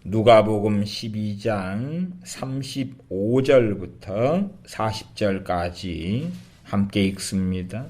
누가복음 12장 35절부터 40절까지 함께 읽습니다.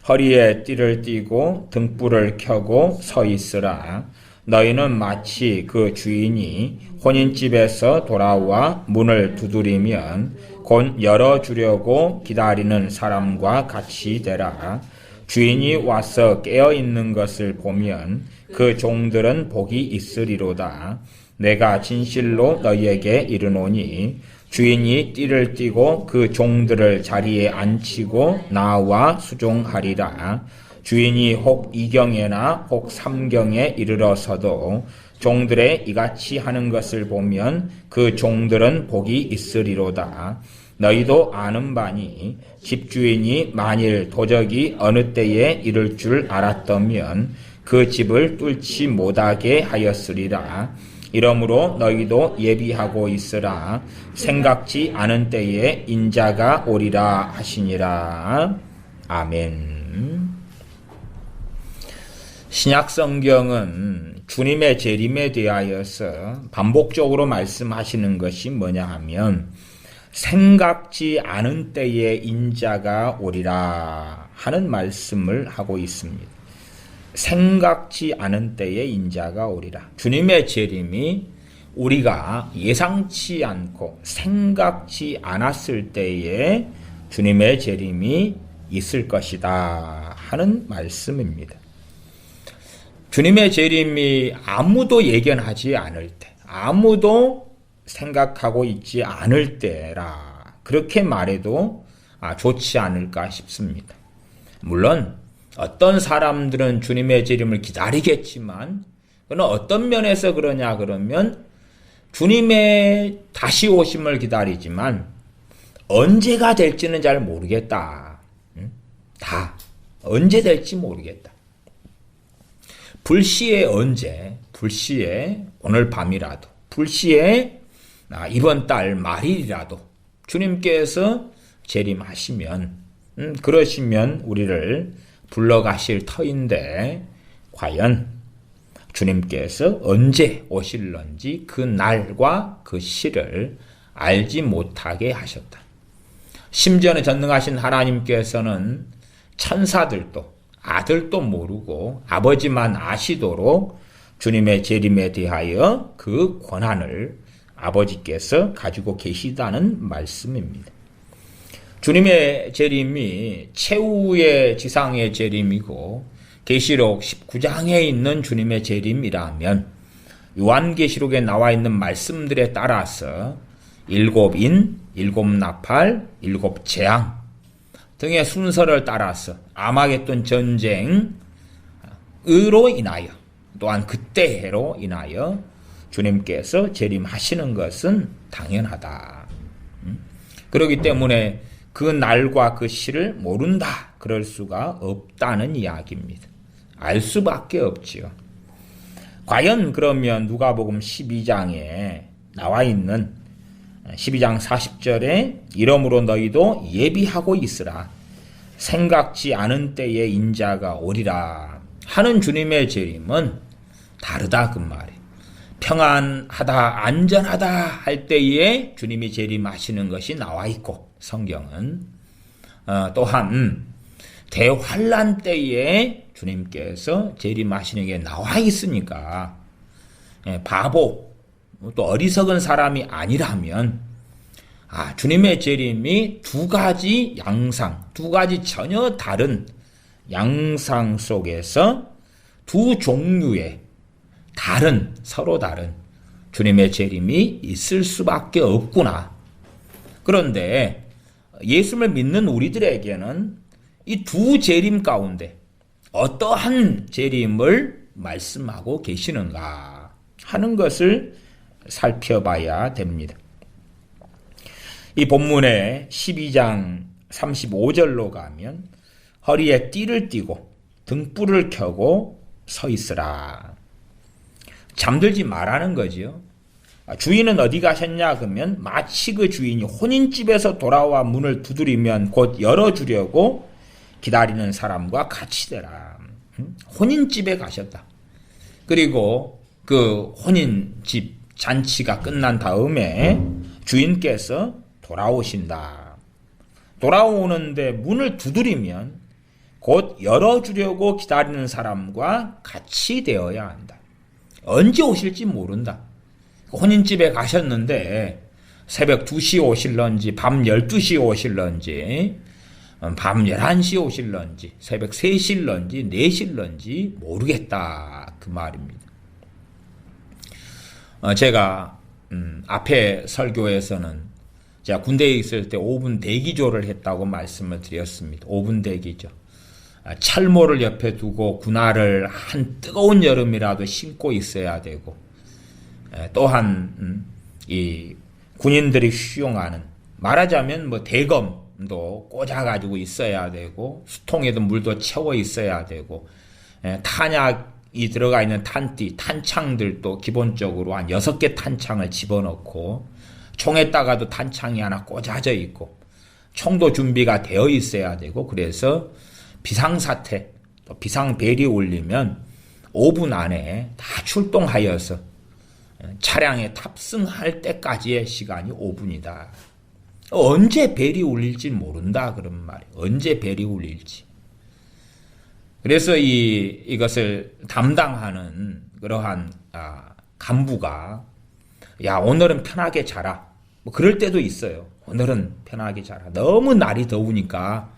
허리에 띠를 띠고 등불을 켜고 서 있으라. 너희는 마치 그 주인이 혼인집에서 돌아와 문을 두드리면 곧 열어주려고 기다리는 사람과 같이 되라. 주인이 와서 깨어있는 것을 보면 그 종들은 복이 있으리로다. 내가 진실로 너희에게 이르노니 주인이 띠를 띠고 그 종들을 자리에 앉히고 나와 수종하리라. 주인이 혹 2경에나 혹 3경에 이르러서도 종들의 이같이 하는 것을 보면 그 종들은 복이 있으리로다. 너희도 아는 바니 집주인이 만일 도적이 어느 때에 이를 줄 알았더면 그 집을 뚫지 못하게 하였으리라. 이러므로 너희도 예비하고 있으라. 생각지 않은 때에 인자가 오리라 하시니라. 아멘. 신약 성경은 주님의 재림에 대하여서 반복적으로 말씀하시는 것이 뭐냐 하면 생각지 않은 때에 인자가 오리라 하는 말씀을 하고 있습니다. 생각지 않은 때에 인자가 오리라. 주님의 재림이 우리가 예상치 않고 생각지 않았을 때에 주님의 재림이 있을 것이다 하는 말씀입니다. 주님의 재림이 아무도 예견하지 않을 때, 아무도 생각하고 있지 않을 때라 그렇게 말해도 좋지 않을까 싶습니다. 물론 어떤 사람들은 주님의 재림을 기다리겠지만 그는 어떤 면에서 그러냐 그러면 주님의 다시 오심을 기다리지만 언제가 될지는 잘 모르겠다. 언제 될지 모르겠다. 불시에 언제, 불시에 오늘 밤이라도, 불시에 이번 달 말일이라도 주님께서 재림하시면 그러시면 우리를 불러가실 터인데 과연 주님께서 언제 오실런지 그 날과 그 시를 알지 못하게 하셨다. 심지어는 전능하신 하나님께서는 천사들도 아들도 모르고 아버지만 아시도록 주님의 재림에 대하여 그 권한을 아버지께서 가지고 계시다는 말씀입니다. 주님의 재림이 최후의 지상의 재림이고 계시록 19장에 있는 주님의 재림이라면 요한계시록에 나와 있는 말씀들에 따라서 7인, 7나팔, 7재앙 등의 순서를 따라서 아마겟돈 전쟁으로 인하여 또한 그때해로 인하여 주님께서 재림하시는 것은 당연하다. 그렇기 때문에 그 날과 그 시를 모른다. 그럴 수가 없다는 이야기입니다. 알 수밖에 없지요. 과연 그러면 누가복음 12장에 나와 있는 12장 40절에 이러므로 너희도 예비하고 있으라. 생각지 않은 때에 인자가 오리라 하는 주님의 재림은 다르다 그 말이에요. 평안하다 안전하다 할 때에 주님이 재림하시는 것이 나와 있고 성경은 또한 대환란 때에 주님께서 재림하시는 게 나와 있으니까 바보 또 어리석은 사람이 아니라면 주님의 재림이 두 가지 양상, 두 가지 전혀 다른 양상 속에서 두 종류의 다른, 서로 다른 주님의 재림이 있을 수밖에 없구나. 그런데 예수를 믿는 우리들에게는 이 두 재림 가운데 어떠한 재림을 말씀하고 계시는가 하는 것을 살펴봐야 됩니다. 이 본문의 12장 35절로 가면 허리에 띠를 띠고 등불을 켜고 서 있으라. 잠들지 말라는 거지요. 주인은 어디 가셨냐 그러면 마치 그 주인이 혼인집에서 돌아와 문을 두드리면 곧 열어주려고 기다리는 사람과 같이 되라. 혼인집에 가셨다. 그리고 그 혼인집 잔치가 끝난 다음에 주인께서 돌아오신다. 돌아오는데 문을 두드리면 곧 열어주려고 기다리는 사람과 같이 되어야 한다. 언제 오실지 모른다. 혼인집에 가셨는데 새벽 2시 오실런지 밤 12시 오실런지 밤 11시 오실런지 새벽 3시일런지 4시일런지 모르겠다 그 말입니다. 제가 앞에 설교에서는 제가 군대에 있을 때 5분 대기조를 했다고 말씀을 드렸습니다. 5분 대기조. 철모를 옆에 두고 군화를 한 뜨거운 여름이라도 신고 있어야 되고 또한 이 군인들이 수용하는 말하자면 뭐 대검도 꽂아가지고 있어야 되고 수통에도 물도 채워 있어야 되고 탄약이 들어가 있는 탄띠, 탄창들도 기본적으로 한 6개 탄창을 집어넣고 총에다가도 탄창이 하나 꽂아져 있고 총도 준비가 되어 있어야 되고 그래서 비상사태, 또 비상벨이 울리면 5분 안에 다 출동하여서 차량에 탑승할 때까지의 시간이 5분이다. 언제 벨이 울릴지 모른다 그런 말이에요. 언제 벨이 울릴지. 그래서 이것을 담당하는 그러한 간부가 야 오늘은 편하게 자라. 뭐 그럴 때도 있어요. 오늘은 편하게 자라. 너무 날이 더우니까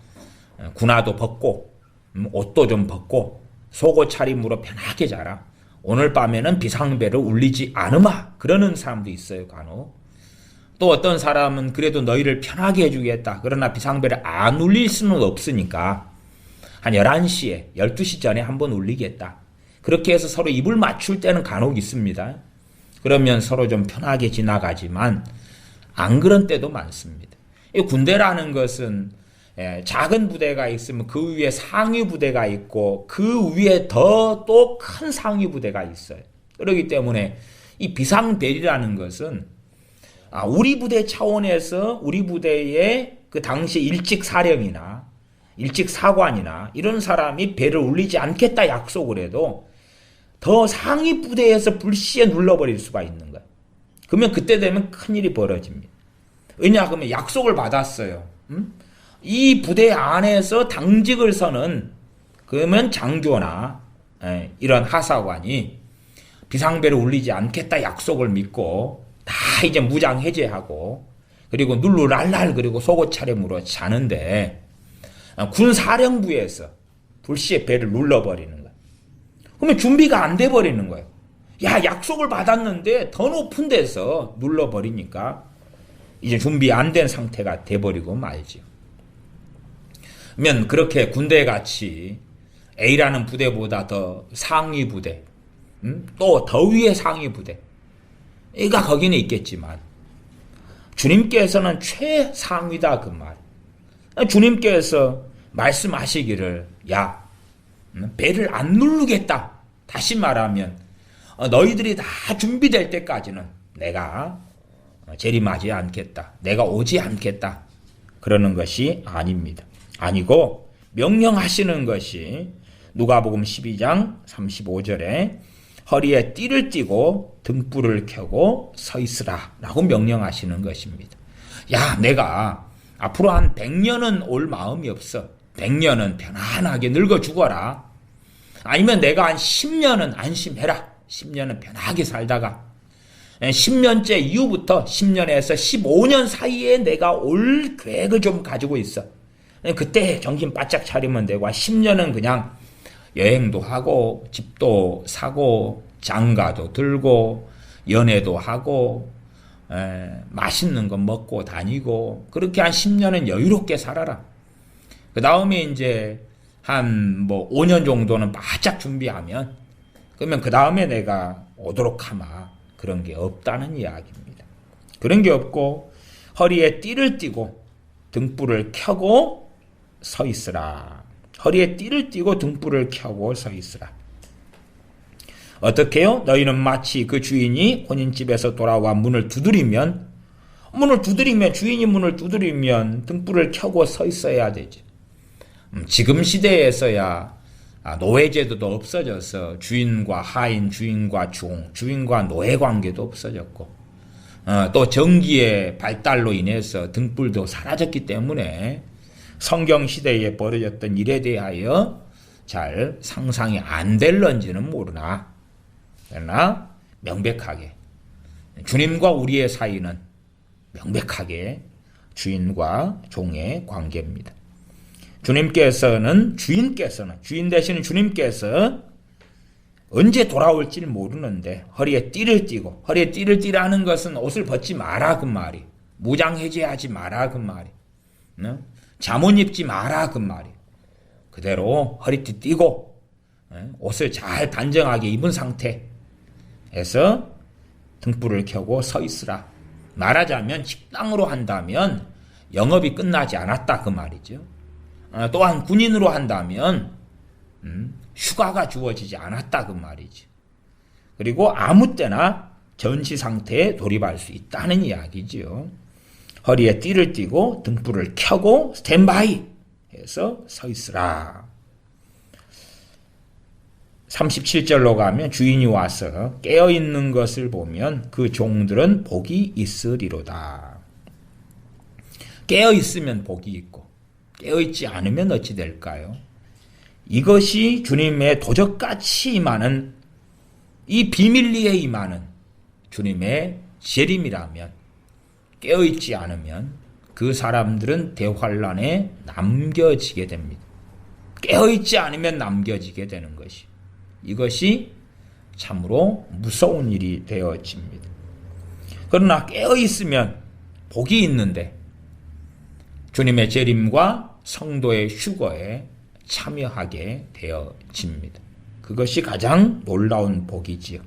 군화도 벗고 옷도 좀 벗고 속옷 차림으로 편하게 자라. 오늘 밤에는 비상벨을 울리지 않으마. 그러는 사람도 있어요, 간혹. 또 어떤 사람은 그래도 너희를 편하게 해주겠다. 그러나 비상벨을 안 울릴 수는 없으니까 한 11시에 12시 전에 한번 울리겠다. 그렇게 해서 서로 입을 맞출 때는 간혹 있습니다. 그러면 서로 좀 편하게 지나가지만 안 그런 때도 많습니다. 이 군대라는 것은 작은 부대가 있으면 그 위에 상위 부대가 있고 그 위에 더 또 큰 상위 부대가 있어요. 그렇기 때문에 이 비상벨이라는 것은 우리 부대 차원에서 우리 부대의 그 당시 일직 사령이나 일직 사관이나 이런 사람이 벨을 울리지 않겠다 약속을 해도 더 상위 부대에서 불시에 눌러버릴 수가 있는 거예요. 그러면 그때 되면 큰일이 벌어집니다. 왜냐 그러면 약속을 받았어요. 이 부대 안에서 당직을 서는 그러면 장교나 이런 하사관이 비상벨을 울리지 않겠다 약속을 믿고 다 이제 무장 해제하고 그리고 눌루랄랄 그리고 속옷 차림으로 자는데 군사령부에서 불시에 벨을 눌러버리는 거예요. 그러면 준비가 안 돼버리는 거예요. 야 약속을 받았는데 더 높은 데서 눌러버리니까 이제 준비 안 된 상태가 돼버리고 말죠. 그러면 그렇게 군대같이 A라는 부대보다 더 상위 부대, 또 더 위의 상위 부대, A가 거기는 있겠지만 주님께서는 최상위다 그 말. 주님께서 말씀하시기를 야 배를 안 누르겠다. 다시 말하면 너희들이 다 준비될 때까지는 내가 재림하지 않겠다. 내가 오지 않겠다. 그러는 것이 아닙니다. 아니고 명령하시는 것이 누가복음 12장 35절에 허리에 띠를 띠고 등불을 켜고 서 있으라 라고 명령하시는 것입니다. 야 내가 앞으로 한 100년은 올 마음이 없어. 100년은 편안하게 늙어 죽어라. 아니면 내가 한 10년은 안심해라. 10년은 편하게 살다가 10년째 이후부터 10년에서 15년 사이에 내가 올 계획을 좀 가지고 있어. 그때 정신 바짝 차리면 되고 10년은 그냥 여행도 하고 집도 사고 장가도 들고 연애도 하고 맛있는 거 먹고 다니고 그렇게 한 10년은 여유롭게 살아라. 그 다음에 이제 한 5년 정도는 바짝 준비하면 그러면 그 다음에 내가 오도록 하마. 그런 게 없다는 이야기입니다. 그런 게 없고 허리에 띠를 띠고 등불을 켜고 서 있으라. 허리에 띠를 띠고 등불을 켜고 서 있으라. 어떻게요? 너희는 마치 그 주인이 혼인집에서 돌아와 문을 두드리면 주인이 문을 두드리면 등불을 켜고 서 있어야 되죠. 지금 시대에서야 노예제도도 없어져서 주인과 하인, 주인과 종, 주인과 노예 관계도 없어졌고, 또 전기의 발달로 인해서 등불도 사라졌기 때문에 성경 시대에 벌어졌던 일에 대하여 잘 상상이 안 될런지는 모르나, 그러나 명백하게 주님과 우리의 사이는 명백하게 주인과 종의 관계입니다. 주인 되시는 주님께서 언제 돌아올지는 모르는데 허리에 띠를 띠고, 허리에 띠를 띠라는 것은 옷을 벗지 마라 그 말이, 무장해제하지 마라 그 말이, 잠옷 입지 마라 그 말이, 그대로 허리띠 띠고 옷을 잘 단정하게 입은 상태에서 등불을 켜고 서 있으라. 말하자면 식당으로 한다면 영업이 끝나지 않았다 그 말이죠. 또한 군인으로 한다면 휴가가 주어지지 않았다 그 말이죠. 그리고 아무 때나 전시 상태에 돌입할 수 있다는 이야기죠. 허리에 띠를 띠고 등불을 켜고 스탠바이 해서 서 있으라. 37절로 가면 주인이 와서 깨어있는 것을 보면 그 종들은 복이 있으리로다. 깨어있으면 복이 있고 깨어있지 않으면 어찌 될까요? 이것이 주님의 도적같이 임하는, 이 비밀리에 임하는 주님의 재림이라면, 깨어있지 않으면 그 사람들은 대환란에 남겨지게 됩니다. 깨어있지 않으면 남겨지게 되는 것이, 이것이 참으로 무서운 일이 되어집니다. 그러나 깨어있으면 복이 있는데 주님의 재림과 성도의 휴거에 참여하게 되어집니다. 그것이 가장 놀라운 복이지요.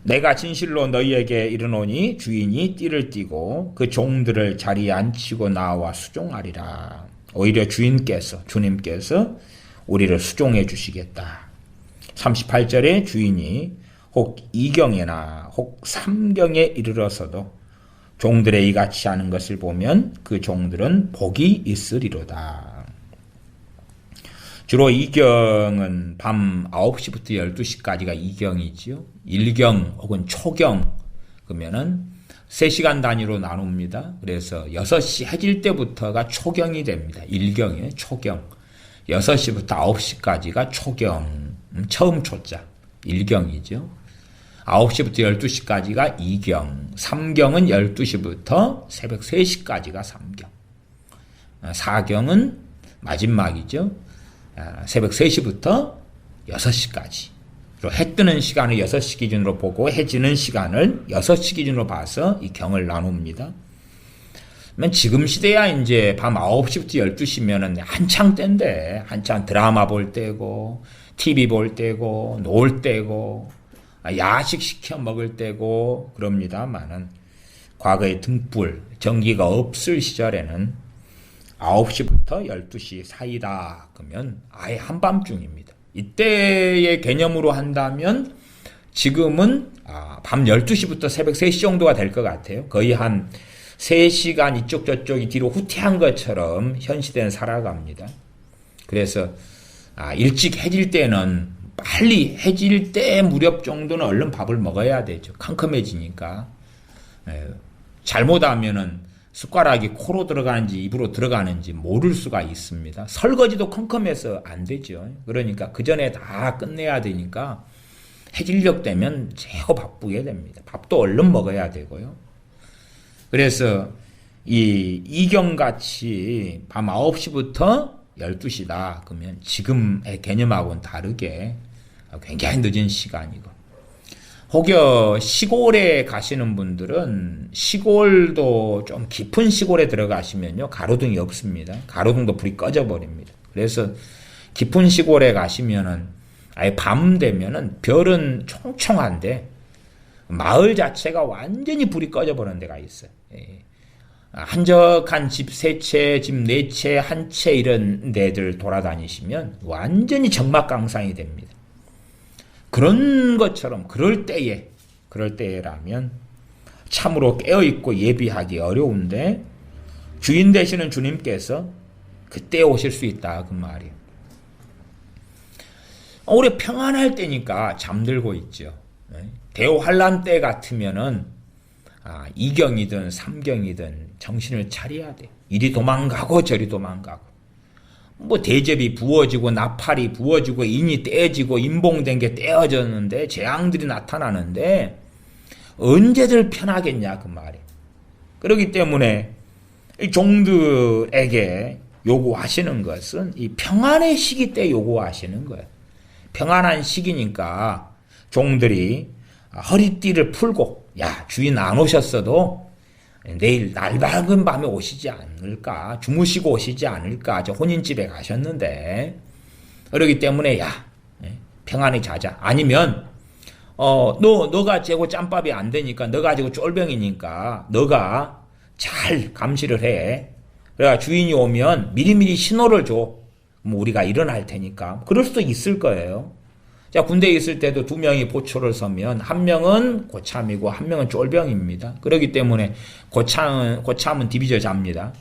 내가 진실로 너희에게 이르노니 주인이 띠를 띠고 그 종들을 자리에 앉히고 나와 수종하리라. 오히려 주님께서 우리를 수종해 주시겠다. 38절에 주인이 혹 2경에나 혹 3경에 이르러서도 종들의 이같이 하는 것을 보면 그 종들은 복이 있으리로다. 주로 2경은 밤 9시부터 12시까지가 2경이지요. 1경 혹은 초경, 그러면은 3시간 단위로 나눕니다. 그래서 6시 해질 때부터가 초경이 됩니다. 1경이에요. 초경. 6시부터 9시까지가 초경, 처음 초자 1경이죠. 9시부터 12시까지가 2경, 3경은 12시부터 새벽 3시까지가 3경, 4경은 마지막이죠. 새벽 3시부터 6시까지. 해 뜨는 시간을 6시 기준으로 보고 해 지는 시간을 6시 기준으로 봐서 이 경을 나눕니다. 지금 시대야 이제 밤 9시부터 12시면은 한창 때인데, 한창 드라마 볼 때고, TV 볼 때고, 놀 때고, 야식 시켜 먹을 때고, 그럽니다만은, 과거의 등불, 전기가 없을 시절에는 9시부터 12시 사이다. 그러면 아예 한밤중입니다. 이때의 개념으로 한다면 지금은 밤 12시부터 새벽 3시 정도가 될 것 같아요. 거의 한 3시간 이쪽 저쪽이 뒤로 후퇴한 것처럼 현 시대는 살아갑니다. 그래서 일찍 해질 때는 빨리 해질 때 무렵 정도는 얼른 밥을 먹어야 되죠. 캄캄해지니까. 잘못하면은 숟가락이 코로 들어가는지 입으로 들어가는지 모를 수가 있습니다. 설거지도 컴컴해서 안 되죠. 그러니까 그 전에 다 끝내야 되니까 해질녘 되면 제거 바쁘게 됩니다. 밥도 얼른 먹어야 되고요. 그래서 이 이경같이 밤 9시부터 12시다. 그러면 지금의 개념하고는 다르게 굉장히 늦은 시간이고, 혹여 시골에 가시는 분들은 시골도 좀 깊은 시골에 들어가시면요, 가로등이 없습니다. 가로등도 불이 꺼져 버립니다. 그래서 깊은 시골에 가시면은 아예 밤 되면은 별은 총총한데 마을 자체가 완전히 불이 꺼져 버리는 데가 있어요. 한적한 집 3채, 집 4채, 1채 이런 데들 돌아다니시면 완전히 적막강상이 됩니다. 그런 것처럼 그럴 때라면 참으로 깨어있고 예비하기 어려운데 주인 되시는 주님께서 그때 오실 수 있다 그 말이에요. 올해 평안할 때니까 잠들고 있죠. 대환란 때 같으면은 이경이든 삼경이든 정신을 차려야 돼. 이리 도망가고 저리 도망가고. 뭐 대접이 부어지고 나팔이 부어지고 인이 떼어지고 인봉된 게 떼어졌는데 재앙들이 나타나는데 언제들 편하겠냐 그 말이에요. 그렇기 때문에 이 종들에게 요구하시는 것은 이 평안의 시기 때 요구하시는 거예요. 평안한 시기니까 종들이 허리띠를 풀고 야 주인 안 오셨어도 내일 날 밝은 밤에 오시지 않을까, 주무시고 오시지 않을까, 저 혼인집에 가셨는데 그러기 때문에 야 평안히 자자. 아니면 너가 재고 짬밥이 안 되니까, 너가 재고 쫄병이니까 너가 잘 감시를 해. 그래야 주인이 오면 미리미리 신호를 줘. 뭐 우리가 일어날 테니까. 그럴 수도 있을 거예요. 자, 군대에 있을 때도 두 명이 보초를 서면 한 명은 고참이고 한 명은 쫄병입니다. 그렇기 때문에 고참은 디비져 잡니다.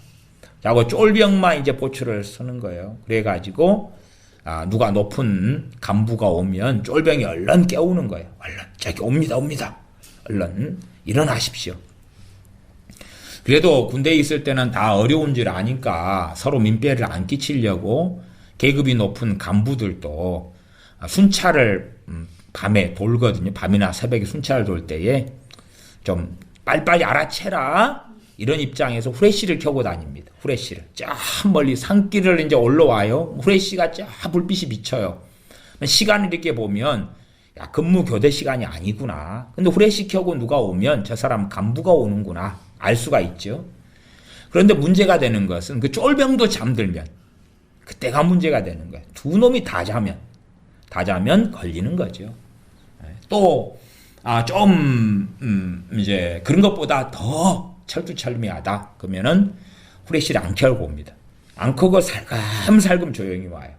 자, 그 쫄병만 이제 보초를 서는 거예요. 그래가지고 누가 높은 간부가 오면 쫄병이 얼른 깨우는 거예요. 얼른 저기 옵니다. 얼른 일어나십시오. 그래도 군대에 있을 때는 다 어려운 줄 아니까 서로 민폐를 안 끼치려고 계급이 높은 간부들도 순찰을 밤에 돌거든요. 밤이나 새벽에 순찰을 돌 때에 좀 빨리빨리 알아채라 이런 입장에서 후레쉬를 켜고 다닙니다. 후레쉬를 저 멀리 산길을 이제 올라와요. 후레쉬가 저 불빛이 비쳐요. 시간을 이렇게 보면 야 근무 교대 시간이 아니구나. 근데 후레쉬 켜고 누가 오면 저 사람 간부가 오는구나 알 수가 있죠. 그런데 문제가 되는 것은 그 쫄병도 잠들면 그때가 문제가 되는 거예요. 두 놈이 다 자면 걸리는 거죠. 또 이제 그런 것보다 더 철두철미하다 그러면은 후레쉬를 안 켜고 옵니다. 안 켜고 살금살금 조용히 와요.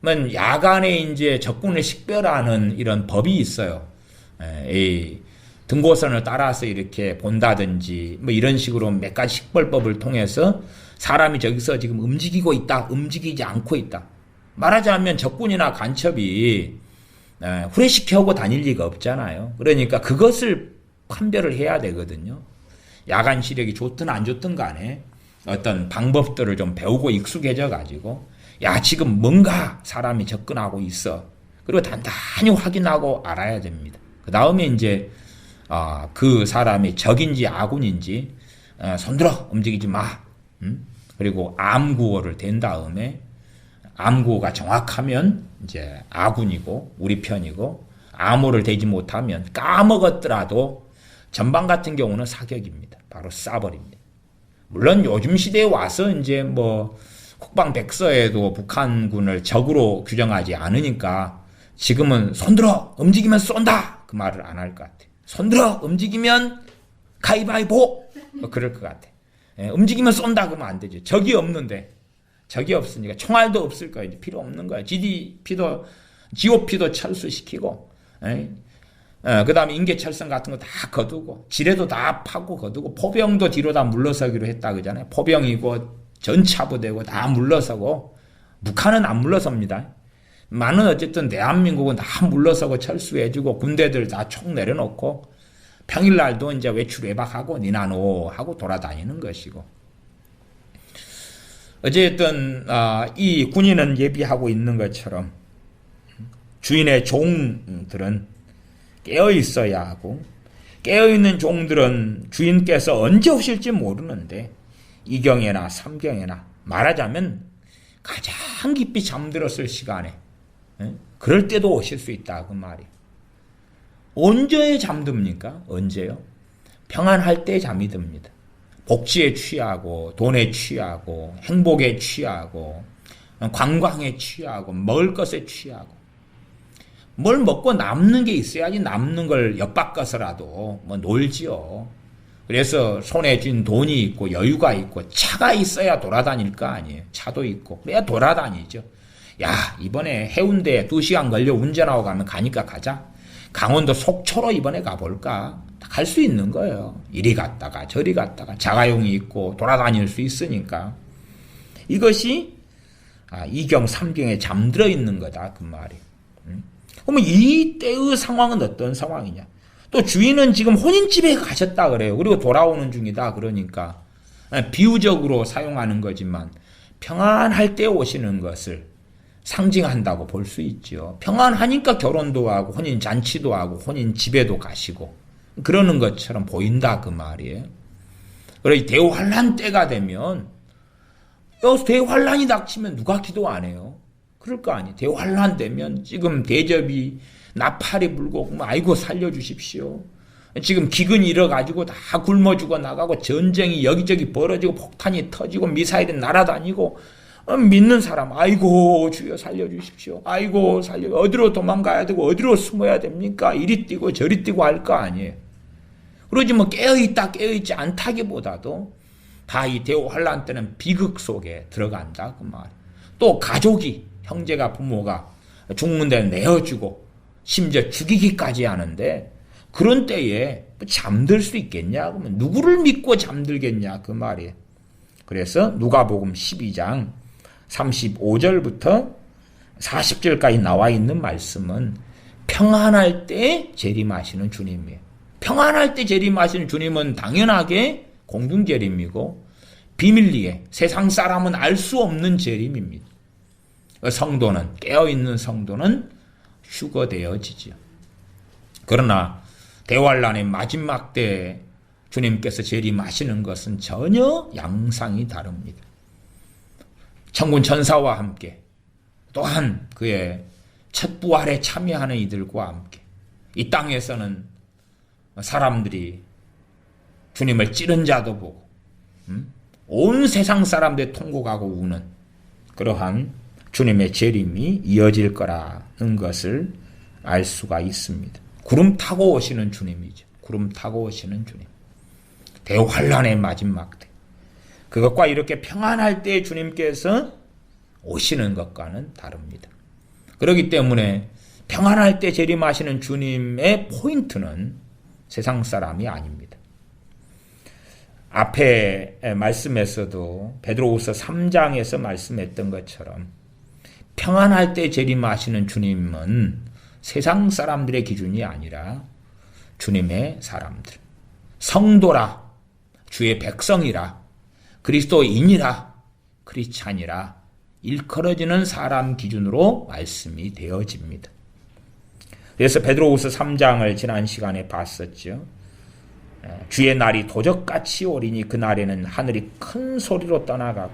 그러면 야간에 이제 적군을 식별하는 이런 법이 있어요. 이 등고선을 따라서 이렇게 본다든지 뭐 이런 식으로 몇 가지 식별법을 통해서 사람이 저기서 지금 움직이고 있다, 움직이지 않고 있다. 말하자면 적군이나 간첩이 후레쉬 켜고 다닐 리가 없잖아요. 그러니까 그것을 판별을 해야 되거든요. 야간 시력이 좋든 안 좋든 간에 어떤 방법들을 좀 배우고 익숙해져 가지고 야 지금 뭔가 사람이 접근하고 있어. 그리고 단단히 확인하고 알아야 됩니다. 그 다음에 이제 그 사람이 적인지 아군인지 손들어 움직이지 마. 그리고 암구호를 댄 다음에 암구호가 정확하면 이제 아군이고 우리 편이고 암호를 대지 못하면 까먹었더라도 전방 같은 경우는 사격입니다. 바로 쏴버립니다. 물론 요즘 시대에 와서 이제 뭐 국방백서에도 북한군을 적으로 규정하지 않으니까 지금은 손들어 움직이면 쏜다 그 말을 안 할 것 같아요. 손들어 움직이면 가위바위보 그럴 것 같아. 움직이면 쏜다 그러면 안 되죠. 적이 없는데 적이 없으니까 총알도 없을 거예요. 필요 없는 거예요. GOP도 철수시키고 그 다음에 인계철선 같은 거 다 거두고 지뢰도 다 파고 거두고 포병도 뒤로 다 물러서기로 했다 그러잖아요. 포병이고 전차부대고 다 물러서고 북한은 안 물러섭니다. 많은 어쨌든 대한민국은 다 물러서고 철수해주고 군대들 다 총 내려놓고 평일날도 이제 외출 외박하고 니나노 하고 돌아다니는 것이고 어쨌든 이 군인은 예비하고 있는 것처럼 주인의 종들은 깨어 있어야 하고 깨어 있는 종들은 주인께서 언제 오실지 모르는데 이경에나 삼경에나 말하자면 가장 깊이 잠들었을 시간에 그럴 때도 오실 수 있다 그 말이에요. 언제 잠듭니까? 언제요? 평안할 때 잠이 듭니다. 복지에 취하고 돈에 취하고 행복에 취하고 관광에 취하고 먹을 것에 취하고 뭘 먹고 남는 게 있어야지 남는 걸 엿바꿔서라도 뭐 놀지요. 그래서 손에 쥔 돈이 있고 여유가 있고 차가 있어야 돌아다닐 거 아니에요. 차도 있고 그래야 돌아다니죠. 야 이번에 해운대에 2시간 걸려 운전하고 가면 가니까 가자. 강원도 속초로 이번에 가볼까. 갈 수 있는 거예요. 이리 갔다가 저리 갔다가 자가용이 있고 돌아다닐 수 있으니까 이것이 이경 삼경에 잠들어 있는 거다 그 말이에요. 그러면 이때의 상황은 어떤 상황이냐? 또 주인은 지금 혼인집에 가셨다 그래요. 그리고 돌아오는 중이다 그러니까 비유적으로 사용하는 거지만 평안할 때 오시는 것을 상징한다고 볼 수 있죠. 평안하니까 결혼도 하고 혼인 잔치도 하고 혼인 집에도 가시고 그러는 것처럼 보인다 그 말이에요. 그래서 대환란 때가 되면 대환란이 닥치면 누가 기도 안 해요? 그럴 거 아니에요. 대환란 되면 지금 대접이 나팔이 불고 아이고 살려주십시오. 지금 기근이 일어가지고 다 굶어 죽어 나가고 전쟁이 여기저기 벌어지고 폭탄이 터지고 미사일이 날아다니고 믿는 사람 아이고 주여 살려주십시오. 아이고 살려 어디로 도망가야 되고 어디로 숨어야 됩니까? 이리 뛰고 저리 뛰고 할 거 아니에요. 그러지 뭐 깨어있다 깨어있지 않다기보다도 다 이 대환란 때는 비극 속에 들어간다 그 말. 또 가족이 형제가 부모가 죽는 데 내어주고 심지어 죽이기까지 하는데 그런 때에 잠들 수 있겠냐? 그러면 누구를 믿고 잠들겠냐? 그 말이에요. 그래서 누가복음 12장 35절부터 40절까지 나와 있는 말씀은 평안할 때 재림하시는 주님이에요. 평안할 때 재림하시는 주님은 당연하게 공중재림이고 비밀리에 세상 사람은 알 수 없는 재림입니다. 성도는 깨어있는 성도는 휴거되어지죠. 그러나 대환란의 마지막 때 주님께서 재림하시는 것은 전혀 양상이 다릅니다. 천군 천사와 함께 또한 그의 첫 부활에 참여하는 이들과 함께 이 땅에서는 사람들이 주님을 찌른 자도 보고 온 세상 사람들의 통곡하고 우는 그러한 주님의 재림이 이어질 거라는 것을 알 수가 있습니다. 구름 타고 오시는 주님이죠. 구름 타고 오시는 주님. 대환란의 마지막 때. 그것과 이렇게 평안할 때 주님께서 오시는 것과는 다릅니다. 그렇기 때문에 평안할 때 재림하시는 주님의 포인트는 세상 사람이 아닙니다. 앞에 말씀에서도 베드로후서 3장에서 말씀했던 것처럼 평안할 때 재림하시는 주님은 세상 사람들의 기준이 아니라 주님의 사람들, 성도라, 주의 백성이라, 그리스도인이라, 크리스찬이라 일컬어지는 사람 기준으로 말씀이 되어집니다. 그래서 베드로후서 3장을 지난 시간에 봤었죠. 주의 날이 도적같이 오리니 그날에는 하늘이 큰 소리로 떠나가고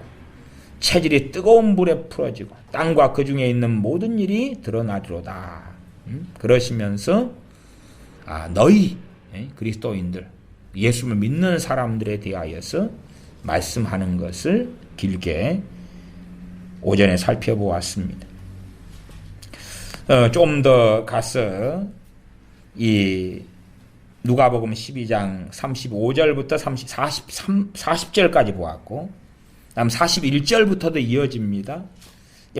체질이 뜨거운 불에 풀어지고 땅과 그 중에 있는 모든 일이 드러나리로다. 그러시면서 너희 그리스도인들 예수를 믿는 사람들에 대하여서 말씀하는 것을 길게 오전에 살펴보았습니다. 좀 더 가서 이 누가복음 12장 35절부터 40절까지 보았고 다음 41절부터도 이어집니다.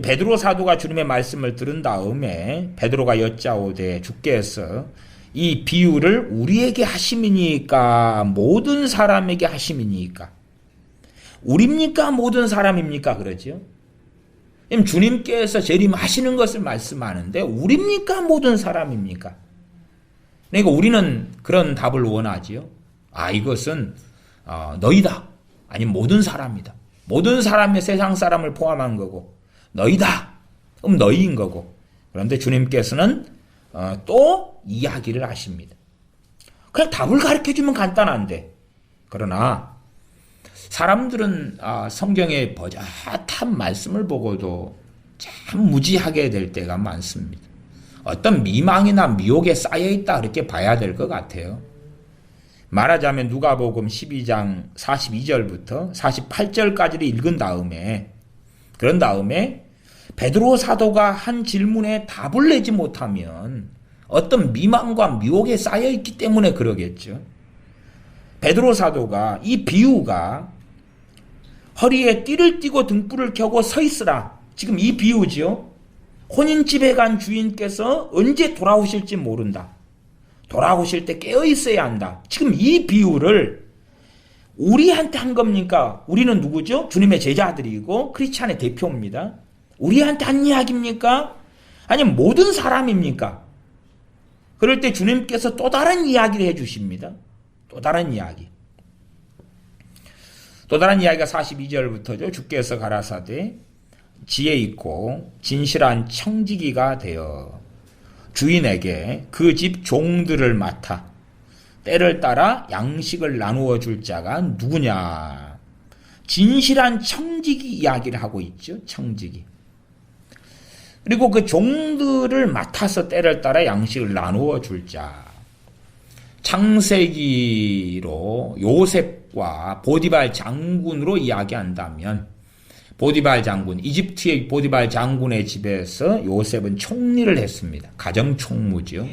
베드로 사도가 주님의 말씀을 들은 다음에 베드로가 여짜오되 주께서 이 비유를 우리에게 하심이니까 모든 사람에게 하심이니까 우리입니까 모든 사람입니까 그러죠. 주님께서 재림하시는 것을 말씀하는데 우리입니까 모든 사람입니까? 그러니까 우리는 그런 답을 원하지요. 이것은 너희다. 아니면 모든 사람이다. 모든 사람이 세상 사람을 포함한 거고 너희다. 그럼 너희인 거고. 그런데 주님께서는 또 이야기를 하십니다. 그냥 답을 가르쳐주면 간단한데 그러나 사람들은 성경의 버젓한 말씀을 보고도 참 무지하게 될 때가 많습니다. 어떤 미망이나 미혹에 쌓여있다 그렇게 봐야 될 것 같아요. 말하자면 누가복음 12장 42절부터 48절까지를 읽은 다음에 그런 다음에 베드로 사도가 한 질문에 답을 내지 못하면 어떤 미망과 미혹에 쌓여있기 때문에 그러겠죠. 베드로 사도가 이 비유가 허리에 띠를 띠고 등불을 켜고 서 있으라. 지금 이 비유지요. 혼인집에 간 주인께서 언제 돌아오실지 모른다. 돌아오실 때 깨어 있어야 한다. 지금 이 비유를 우리한테 한 겁니까? 우리는 누구죠? 주님의 제자들이고 크리스찬의 대표입니다. 우리한테 한 이야기입니까? 아니 모든 사람입니까? 그럴 때 주님께서 또 다른 이야기를 해주십니다. 또 다른 이야기. 또 다른 이야기가 42절부터죠. 주께서 가라사대 지혜 있고 진실한 청지기가 되어 주인에게 그 집 종들을 맡아 때를 따라 양식을 나누어 줄 자가 누구냐. 진실한 청지기 이야기를 하고 있죠. 청지기. 그리고 그 종들을 맡아서 때를 따라 양식을 나누어 줄 자. 창세기로 요셉과 보디발 장군으로 이야기한다면 보디발 장군, 이집트의 보디발 장군의 집에서 요셉은 총리를 했습니다. 가정총무죠.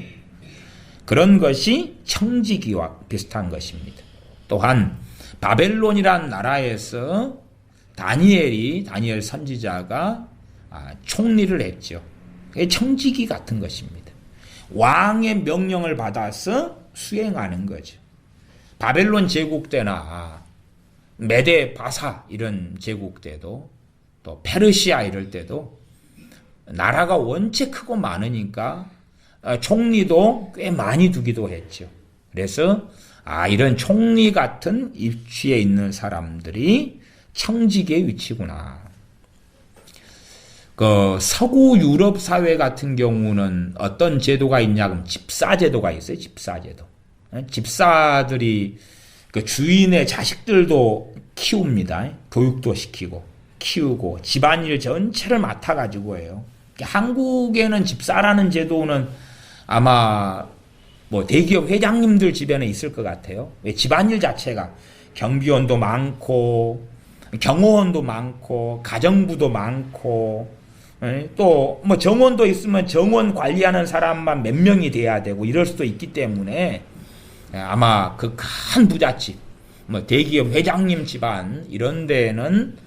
그런 것이 청지기와 비슷한 것입니다. 또한 바벨론이란 나라에서 다니엘 선지자가 총리를 했죠. 그게 청지기 같은 것입니다. 왕의 명령을 받아서 수행하는 거죠. 바벨론 제국 때나 메데 바사 이런 제국 때도 또 페르시아 이럴 때도 나라가 원체 크고 많으니까 총리도 꽤 많이 두기도 했죠. 그래서 이런 총리 같은 위치에 있는 사람들이 청지기의 위치구나. 그 서구 유럽 사회 같은 경우는 어떤 제도가 있냐 그러면 집사 제도가 있어요. 집사 제도. 집사들이 그 주인의 자식들도 키웁니다. 교육도 시키고 키우고 집안일 전체를 맡아가지고 해요. 한국에는 집사라는 제도는 아마 뭐 대기업 회장님들 집에는 있을 것 같아요. 왜 집안일 자체가 경비원도 많고 경호원도 많고 가정부도 많고 또 뭐 정원도 있으면 정원 관리하는 사람만 몇 명이 돼야 되고 이럴 수도 있기 때문에 아마 그 큰 부잣집 뭐 대기업 회장님 집안 이런 데는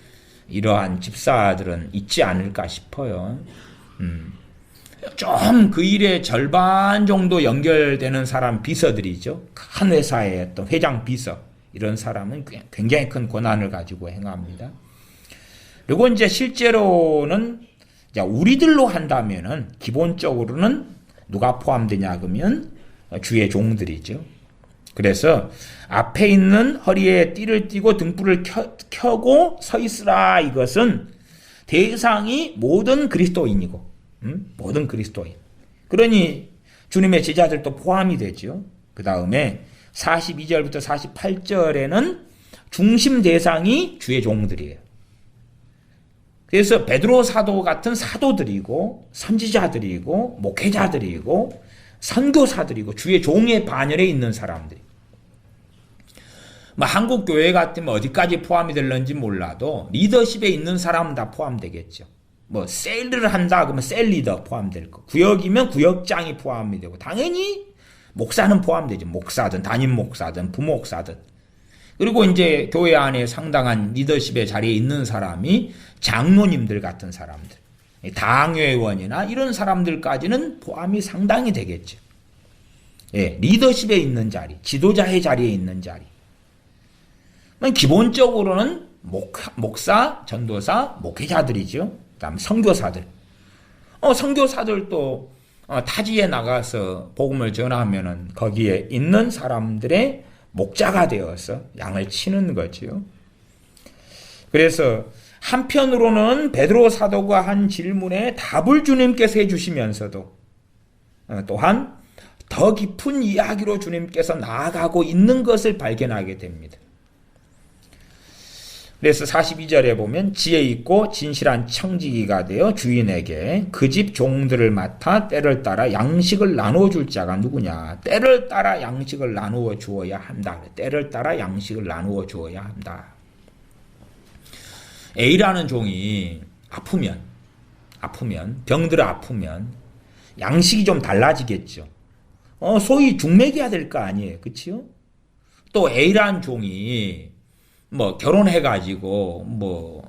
이러한 집사들은 있지 않을까 싶어요. 좀 그 일의 절반 정도 연결되는 사람 비서들이죠. 큰 회사의 어떤 회장 비서 이런 사람은 굉장히 큰 권한을 가지고 행합니다. 그리고 이제 실제로는 우리들로 한다면은 기본적으로는 누가 포함되냐 그러면 주의 종들이죠. 그래서 앞에 있는 허리에 띠를 띠고 등불을 켜고 서 있으라 이것은 대상이 모든 그리스도인이고 모든 그리스도인. 그러니 주님의 제자들도 포함이 되죠. 그 다음에 42절부터 48절에는 중심 대상이 주의 종들이에요. 그래서 베드로 사도 같은 사도들이고 선지자들이고 목회자들이고 선교사들이고 주의 종의 반열에 있는 사람들이. 뭐 한국 교회 같으면 어디까지 포함이 될런지 몰라도 리더십에 있는 사람은 다 포함되겠죠. 뭐 셀을 한다 그러면 셀 리더 포함될 거. 구역이면 구역장이 포함이 되고 당연히 목사는 포함되죠. 목사든 담임 목사든 부목사든. 그리고 이제 교회 안에 상당한 리더십의 자리에 있는 사람이 장로님들 같은 사람들, 당회원이나 이런 사람들까지는 포함이 상당히 되겠죠. 예, 리더십에 있는 자리, 지도자의 자리에 있는 자리. 기본적으로는 목사, 전도사, 목회자들이죠. 그다음 선교사들. 선교사들도 타지에 나가서 복음을 전하면은 거기에 있는 사람들의 목자가 되어서 양을 치는 거지요. 그래서 한편으로는 베드로 사도가 한 질문에 답을 주님께서 해주시면서도 또한 더 깊은 이야기로 주님께서 나아가고 있는 것을 발견하게 됩니다. 그래서 42절에 보면 지혜 있고 진실한 청지기가 되어 주인에게 그 집 종들을 맡아 때를 따라 양식을 나누어 줄 자가 누구냐. 때를 따라 양식을 나누어 주어야 한다. 때를 따라 양식을 나누어 주어야 한다. A라는 종이 아프면 병들어 아프면 양식이 좀 달라지겠죠. 소위 죽먹여야 될 거 아니에요. 그치요? 또 A라는 종이 뭐 결혼해가지고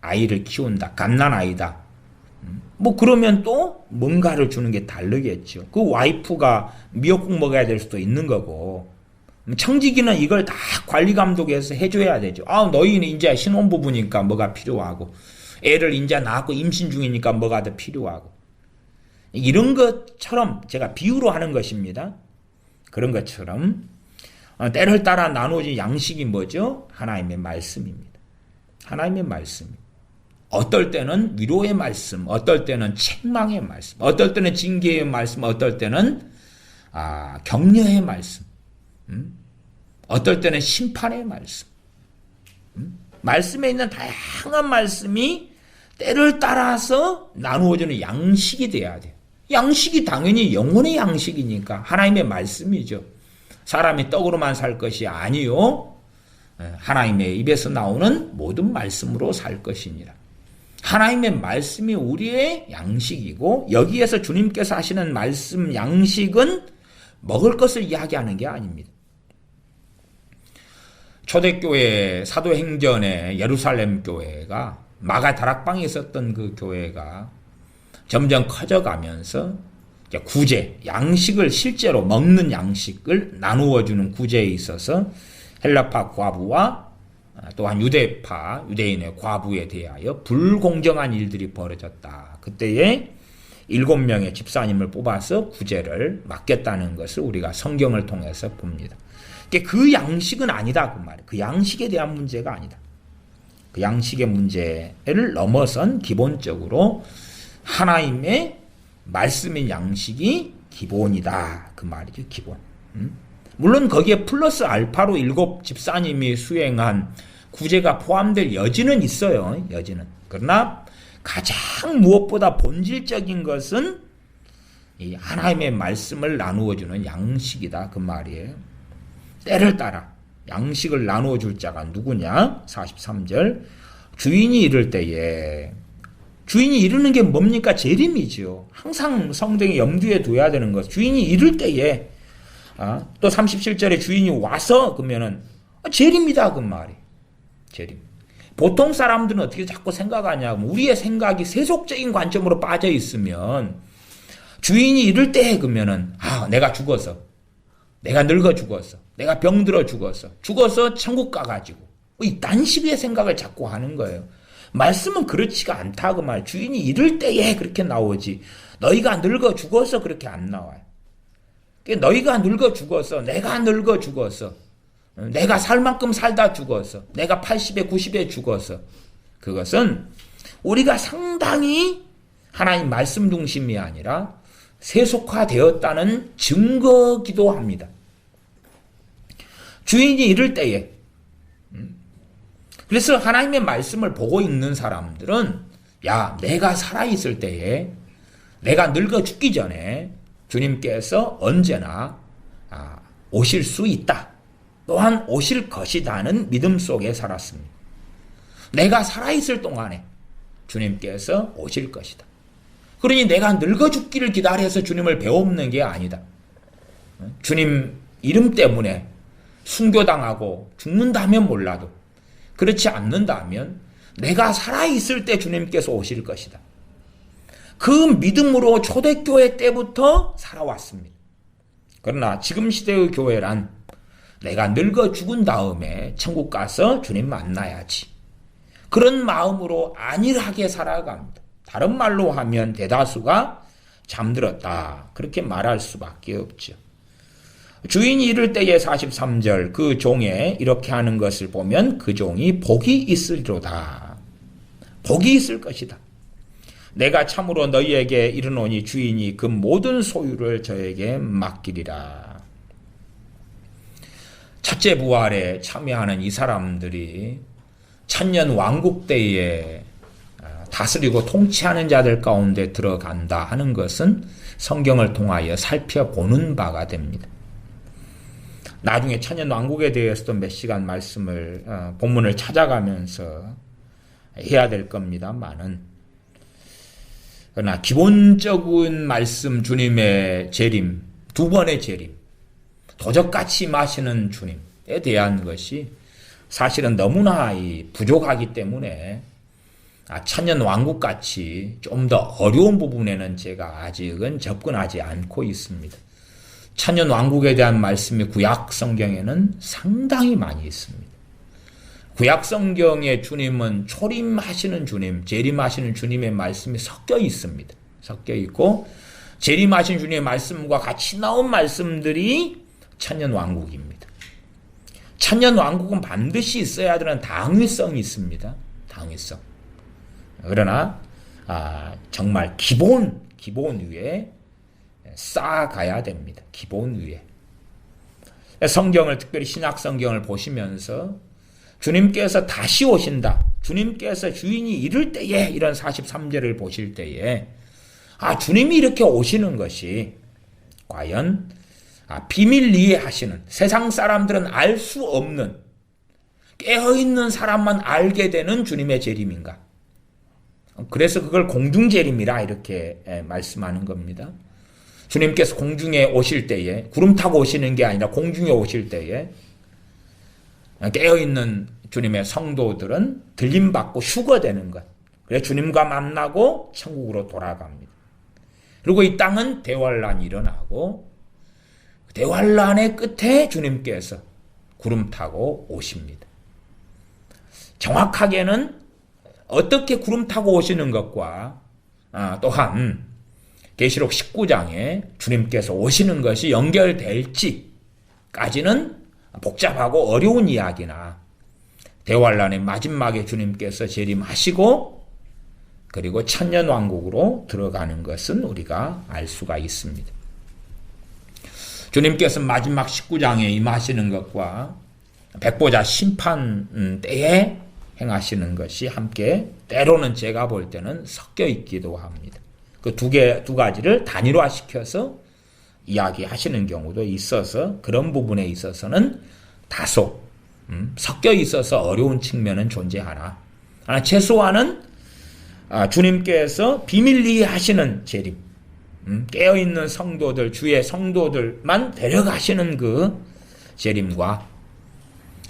아이를 키운다. 갓난아이다. 뭐 그러면 또 뭔가를 주는 게 다르겠죠. 그 와이프가 미역국 먹어야 될 수도 있는 거고. 청지기는 이걸 다 관리 감독해서 해줘야 되죠. 너희는 이제 신혼부부니까 뭐가 필요하고 애를 인자 낳았고 임신 중이니까 뭐가 더 필요하고. 이런 것처럼 제가 비유로 하는 것입니다. 그런 것처럼 때를 따라 나누어진 양식이 뭐죠? 하나님의 말씀입니다. 하나님의 말씀. 어떨 때는 위로의 말씀, 어떨 때는 책망의 말씀, 어떨 때는 징계의 말씀, 어떨 때는 격려의 말씀, 어떨 때는 심판의 말씀. 말씀에 있는 다양한 말씀이 때를 따라서 나누어지는 양식이 돼야 돼요. 양식이 당연히 영혼의 양식이니까 하나님의 말씀이죠. 사람이 떡으로만 살 것이 아니요, 하나님의 입에서 나오는 모든 말씀으로 살 것이니라. 하나님의 말씀이 우리의 양식이고, 여기에서 주님께서 하시는 말씀 양식은 먹을 것을 이야기하는 게 아닙니다. 초대교회 사도행전의 예루살렘 교회가 마가 다락방에 있었던 그 교회가 점점 커져가면서 구제, 양식을 실제로 먹는 양식을 나누어주는 구제에 있어서 헬라파 과부와 또한 유대인의 과부에 대하여 불공정한 일들이 벌어졌다. 그때에 7명의 집사님을 뽑아서 구제를 맡겼다는 것을 우리가 성경을 통해서 봅니다. 그 양식은 아니다 그 말이에요. 그 양식에 대한 문제가 아니다. 그 양식의 문제를 넘어선 기본적으로 하나님의 말씀의 양식이 기본이다 그 말이죠. 기본. 물론 거기에 플러스 알파로 7 집사님이 수행한 구제가 포함될 여지는 있어요. 여지는. 그러나 가장 무엇보다 본질적인 것은 이 하나님의 말씀을 나누어주는 양식이다 그 말이에요. 때를 따라 양식을 나누어 줄 자가 누구냐? 43절. 주인이 이를 때에, 주인이 이르는 게 뭡니까? 재림이죠. 항상 성경에 염두에 둬야 되는 것. 주인이 이를 때에, 또 37절에 주인이 와서 그러면은 재림이다 그 말이. 재림. 보통 사람들은 어떻게 자꾸 생각하냐면, 우리의 생각이 세속적인 관점으로 빠져 있으면 주인이 이를 때 그러면은 내가 죽어서, 내가 늙어 죽어서, 내가 병들어 죽어서 천국 가가지고 이딴 식의 생각을 자꾸 하는 거예요. 말씀은 그렇지가 않다 그 말. 주인이 이를 때에 그렇게 나오지 너희가 늙어 죽어서 그렇게 안 나와요. 너희가 늙어 죽어서, 내가 늙어 죽어서, 내가 살 만큼 살다 죽어서, 내가 80에 90에 죽어서, 그것은 우리가 상당히 하나님 말씀 중심이 아니라 세속화되었다는 증거기도 합니다. 주인이 이를 때에, 그래서 하나님의 말씀을 보고 읽는 사람들은 내가 살아있을 때에, 내가 늙어 죽기 전에 주님께서 언제나 오실 수 있다, 또한 오실 것이다는 믿음 속에 살았습니다. 내가 살아있을 동안에 주님께서 오실 것이다. 그러니 내가 늙어 죽기를 기다려서 주님을 배웁는 게 아니다. 주님 이름 때문에 순교당하고 죽는다면 몰라도, 그렇지 않는다면 내가 살아있을 때 주님께서 오실 것이다. 그 믿음으로 초대교회 때부터 살아왔습니다. 그러나 지금 시대의 교회란 내가 늙어 죽은 다음에 천국 가서 주님 만나야지, 그런 마음으로 안일하게 살아갑니다. 다른 말로 하면 대다수가 잠들었다, 그렇게 말할 수밖에 없죠. 주인이 이를 때에 43절, 그 종에 이렇게 하는 것을 보면 그 종이 복이 있으리로다. 복이 있을 것이다. 내가 참으로 너희에게 이르노니 주인이 그 모든 소유를 저에게 맡기리라. 첫째 부활에 참여하는 이 사람들이 천년 왕국 때에 다스리고 통치하는 자들 가운데 들어간다 하는 것은 성경을 통하여 살펴보는 바가 됩니다. 나중에 천년 왕국에 대해서도 몇 시간 말씀을, 본문을 찾아가면서 해야 될 겁니다만은, 그러나 기본적인 말씀, 주님의 재림, 2번의 재림, 도적같이 마시는 주님에 대한 것이 사실은 너무나 부족하기 때문에 천년 왕국같이 좀 더 어려운 부분에는 제가 아직은 접근하지 않고 있습니다. 천년 왕국에 대한 말씀이 구약 성경에는 상당히 많이 있습니다. 구약 성경의 주님은 초림하시는 주님, 재림하시는 주님의 말씀이 섞여 있습니다. 섞여 있고 재림하신 주님의 말씀과 같이 나온 말씀들이 천년왕국입니다. 천년왕국은 반드시 있어야 되는 당위성이 있습니다. 당위성. 그러나 정말 기본 위에 쌓아가야 됩니다. 기본 위에. 성경을, 특별히 신약 성경을 보시면서 주님께서 다시 오신다, 주님께서 주인이 이를 때에, 이런 43절을 보실 때에 주님이 이렇게 오시는 것이 과연 비밀리에 하시는, 세상 사람들은 알 수 없는, 깨어있는 사람만 알게 되는 주님의 재림인가? 그래서 그걸 공중재림이라 이렇게 말씀하는 겁니다. 주님께서 공중에 오실 때에, 구름 타고 오시는 게 아니라 공중에 오실 때에 깨어있는 주님의 성도들은 들림받고 휴거되는 것. 그래서 주님과 만나고 천국으로 돌아갑니다. 그리고 이 땅은 대환란이 일어나고 대환란의 끝에 주님께서 구름 타고 오십니다. 정확하게는 어떻게 구름 타고 오시는 것과 또한 계시록 19장에 주님께서 오시는 것이 연결될지까지는 복잡하고 어려운 이야기나, 대환란의 마지막에 주님께서 재림하시고 그리고 천년왕국으로 들어가는 것은 우리가 알 수가 있습니다. 주님께서 마지막 19장에 임하시는 것과 백보자 심판 때에 행하시는 것이 함께, 때로는 제가 볼 때는 섞여 있기도 합니다. 그 두 가지를 단일화시켜서 이야기하시는 경우도 있어서 그런 부분에 있어서는 다소 섞여 있어서 어려운 측면은 존재하나, 최소한은 주님께서 비밀리에 하시는 재림, 깨어있는 성도들, 주의 성도들만 데려가시는 그 재림과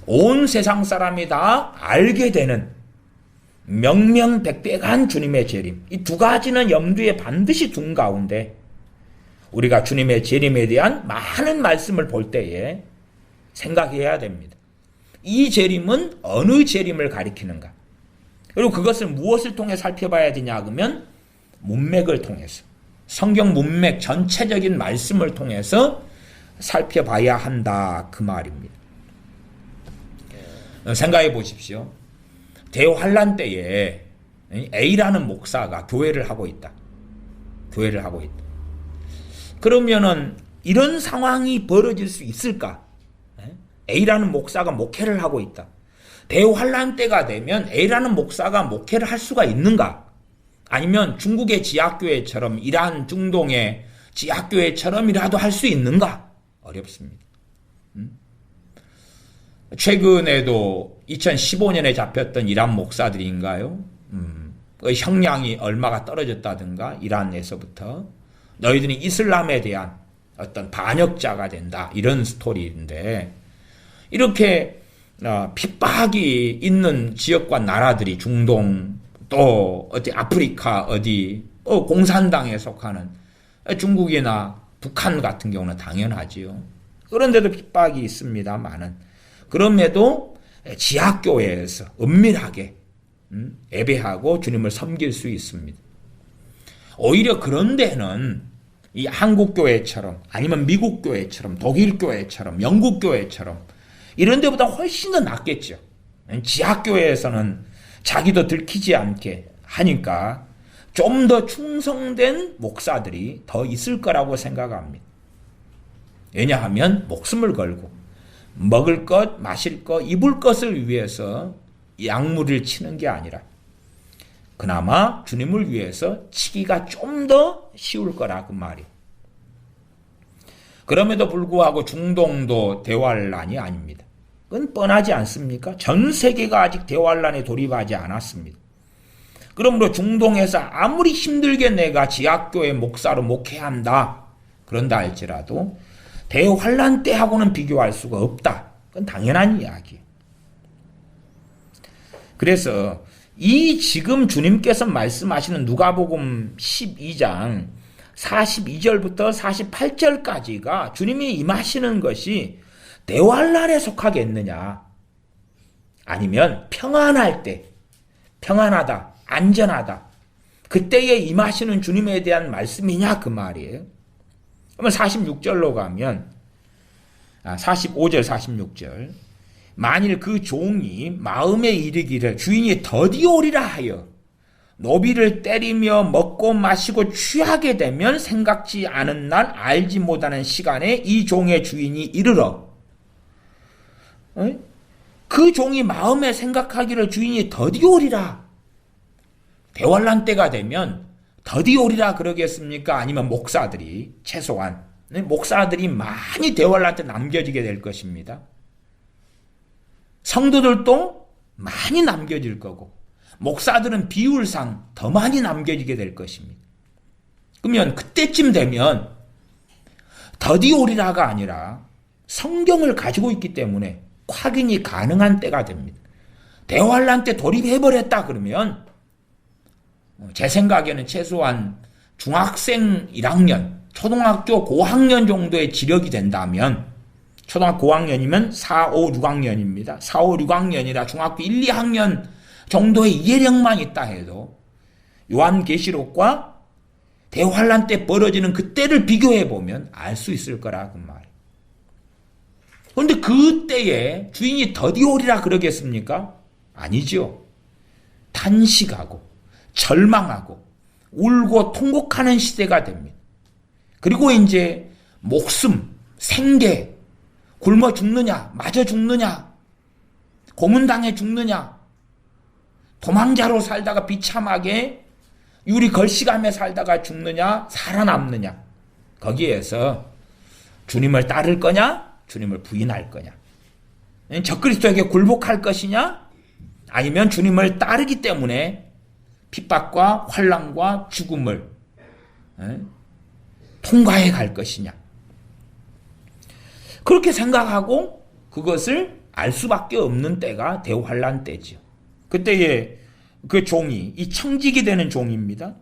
온 세상 사람이 다 알게 되는 명명백백한 주님의 재림, 이 두 가지는 염두에 반드시 둔 가운데 우리가 주님의 재림에 대한 많은 말씀을 볼 때에 생각해야 됩니다. 이 재림은 어느 재림을 가리키는가? 그리고 그것을 무엇을 통해 살펴봐야 되냐 하면 문맥을 통해서, 성경 문맥 전체적인 말씀을 통해서 살펴봐야 한다, 그 말입니다. 생각해 보십시오. 대환란 때에 A라는 목사가 교회를 하고 있다. 그러면은 이런 상황이 벌어질 수 있을까? A라는 목사가 목회를 하고 있다. 대환란 때가 되면 A라는 목사가 목회를 할 수가 있는가? 아니면 중국의 지하교회처럼, 이란, 중동의 지하교회처럼이라도 할 수 있는가? 어렵습니다. 최근에도 2015년에 잡혔던 이란 목사들인가요? 그 형량이 얼마가 떨어졌다든가, 이란에서부터 너희들이 이슬람에 대한 어떤 반역자가 된다, 이런 스토리인데, 이렇게 핍박이 있는 지역과 나라들이, 중동, 또 어디 아프리카 어디 공산당에 속하는 중국이나 북한 같은 경우는 당연하지요. 그런데도 핍박이 있습니다만은, 그럼에도 지하교회에서 은밀하게 예배하고 주님을 섬길 수 있습니다. 오히려 그런 데는 이 한국 교회처럼, 아니면 미국 교회처럼, 독일 교회처럼, 영국 교회처럼 이런 데보다 훨씬 더 낫겠죠. 지하교회에서는 자기도 들키지 않게 하니까 좀 더 충성된 목사들이 더 있을 거라고 생각합니다. 왜냐하면 목숨을 걸고 먹을 것, 마실 것, 입을 것을 위해서 약물을 치는 게 아니라 그나마 주님을 위해서 치기가 좀 더 쉬울 거라, 그 말이. 그럼에도 불구하고 중동도 대환란이 아닙니다. 그건 뻔하지 않습니까? 전 세계가 아직 대환란에 돌입하지 않았습니다. 그러므로 중동에서 아무리 힘들게 내가 지하교회 목사로 목회한다, 그런다 할지라도 대환란 때하고는 비교할 수가 없다. 그건 당연한 이야기예요. 그래서 이 지금 주님께서 말씀하시는 누가복음 12장 42절부터 48절까지가 주님이 임하시는 것이 대환란에 속하겠느냐, 아니면 평안할 때, 평안하다, 안전하다, 그때에 임하시는 주님에 대한 말씀이냐 그 말이에요. 그러면 46절로 가면 45절 46절 만일 그 종이 마음에 이르기를 주인이 더디 오리라 하여 노비를 때리며 먹고 마시고 취하게 되면 생각지 않은 날 알지 못하는 시간에 이 종의 주인이 이르러. 그 종이 마음에 생각하기를 주인이 더디 오리라. 대환란 때가 되면 더디 오리라 그러겠습니까? 아니면 목사들이 최소한 목사들이 많이 대환란 때 남겨지게 될 것입니다. 성도들도 많이 남겨질 거고 목사들은 비율상 더 많이 남겨지게 될 것입니다. 그러면 그때쯤 되면 더디 오리라가 아니라 성경을 가지고 있기 때문에 확인이 가능한 때가 됩니다. 대환란 때 돌입해버렸다 그러면 제 생각에는 최소한 중학생 1학년, 초등학교 고학년 정도의 지력이 된다면 초등학교 고학년이면 4, 5, 6학년입니다. 4, 5, 6학년이라 중학교 1, 2학년 정도의 이해력만 있다 해도 요한계시록과 대환란 때 벌어지는 그때를 비교해보면 알 수 있을 거라 그 말이에요. 그런데 그때에 주인이 더디 오리라 그러겠습니까? 아니죠. 탄식하고 절망하고 울고 통곡하는 시대가 됩니다. 그리고 이제 목숨, 생계, 굶어 죽느냐, 맞아 죽느냐, 고문당해 죽느냐, 도망자로 살다가 비참하게 유리 걸씨감에 살다가 죽느냐, 살아남느냐, 거기에서 주님을 따를 거냐, 주님을 부인할 거냐, 적그리스도에게 굴복할 것이냐, 아니면 주님을 따르기 때문에 핍박과 환난과 죽음을 통과해 갈 것이냐. 그렇게 생각하고 그것을 알 수밖에 없는 때가 대환란 때죠. 그때에 그 종이, 이 청직이 되는 종입니다.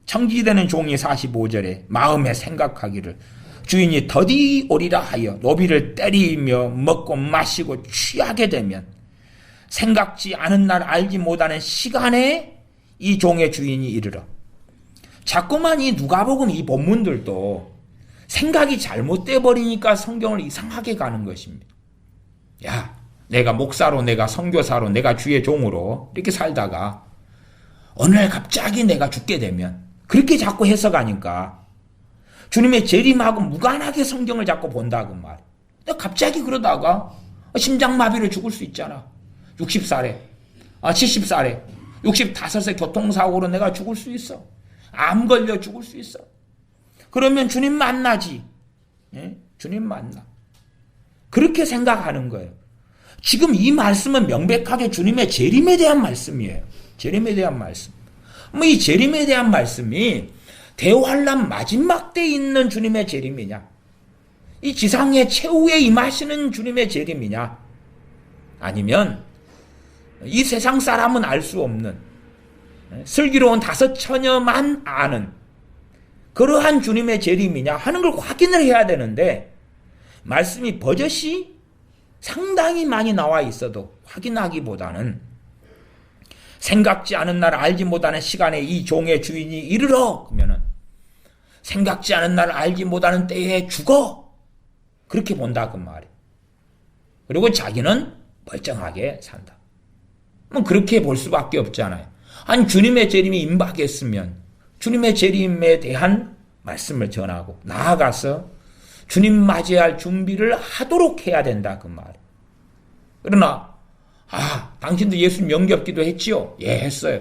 청직이 되는 종이 45절에 마음에 생각하기를 주인이 더디 오리라 하여 노비를 때리며 먹고 마시고 취하게 되면 생각지 않은 날 알지 못하는 시간에 이 종의 주인이 이르러. 자꾸만 이 누가복음 이 본문들도 생각이 잘못돼 버리니까 성경을 이상하게 가는 것입니다. 야, 내가 목사로, 내가 선교사로, 내가 주의 종으로 이렇게 살다가 어느 날 갑자기 내가 죽게 되면 그렇게 자꾸 해석하니까 주님의 재림하고 무관하게 성경을 자꾸 본다고 말이야. 갑자기 그러다가 심장마비로 죽을 수 있잖아. 60살에, 70살에, 65세 교통사고로 내가 죽을 수 있어. 암 걸려 죽을 수 있어. 그러면 주님 만나지. 예? 주님 만나. 그렇게 생각하는 거예요. 지금 이 말씀은 명백하게 주님의 재림에 대한 말씀이에요. 재림에 대한 말씀. 이 재림에 대한 말씀이 대환란 마지막 때 있는 주님의 재림이냐, 이 지상의 최후에 임하시는 주님의 재림이냐, 아니면 이 세상 사람은 알 수 없는 슬기로운 5처녀만 아는 그러한 주님의 재림이냐 하는 걸 확인을 해야 되는데, 말씀이 버젓이 상당히 많이 나와 있어도 확인하기보다는 생각지 않은 날 알지 못하는 시간에 이 종의 주인이 이르러 그러면은 생각지 않은 날 알지 못하는 때에 죽어, 그렇게 본다 그 말이에요. 그리고 자기는 멀쩡하게 산다. 그렇게 볼 수밖에 없잖아요. 아니 주님의 재림이 임박했으면 주님의 재림에 대한 말씀을 전하고 나아가서 주님 맞이할 준비를 하도록 해야 된다 그 말이에요. 그러나 당신도 예수님 영접기도 했지요? 예, 했어요.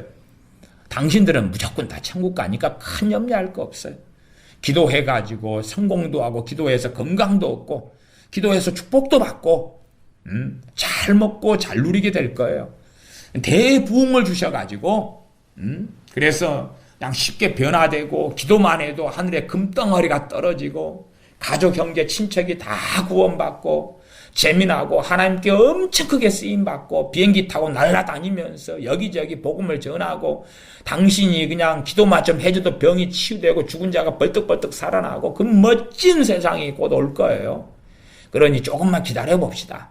당신들은 무조건 다 천국 가니까 큰 염려할 거 없어요. 기도해가지고 성공도 하고 기도해서 건강도 얻고 기도해서 축복도 받고 잘 먹고 잘 누리게 될 거예요. 대부흥을 주셔가지고 그래서 그냥 쉽게 변화되고 기도만 해도 하늘에 금덩어리가 떨어지고 가족 형제 친척이 다 구원받고 재미나고 하나님께 엄청 크게 쓰임받고 비행기 타고 날아다니면서 여기저기 복음을 전하고 당신이 그냥 기도만 좀 해줘도 병이 치유되고 죽은 자가 벌떡벌떡 살아나고 그 멋진 세상이 곧 올 거예요. 그러니 조금만 기다려 봅시다.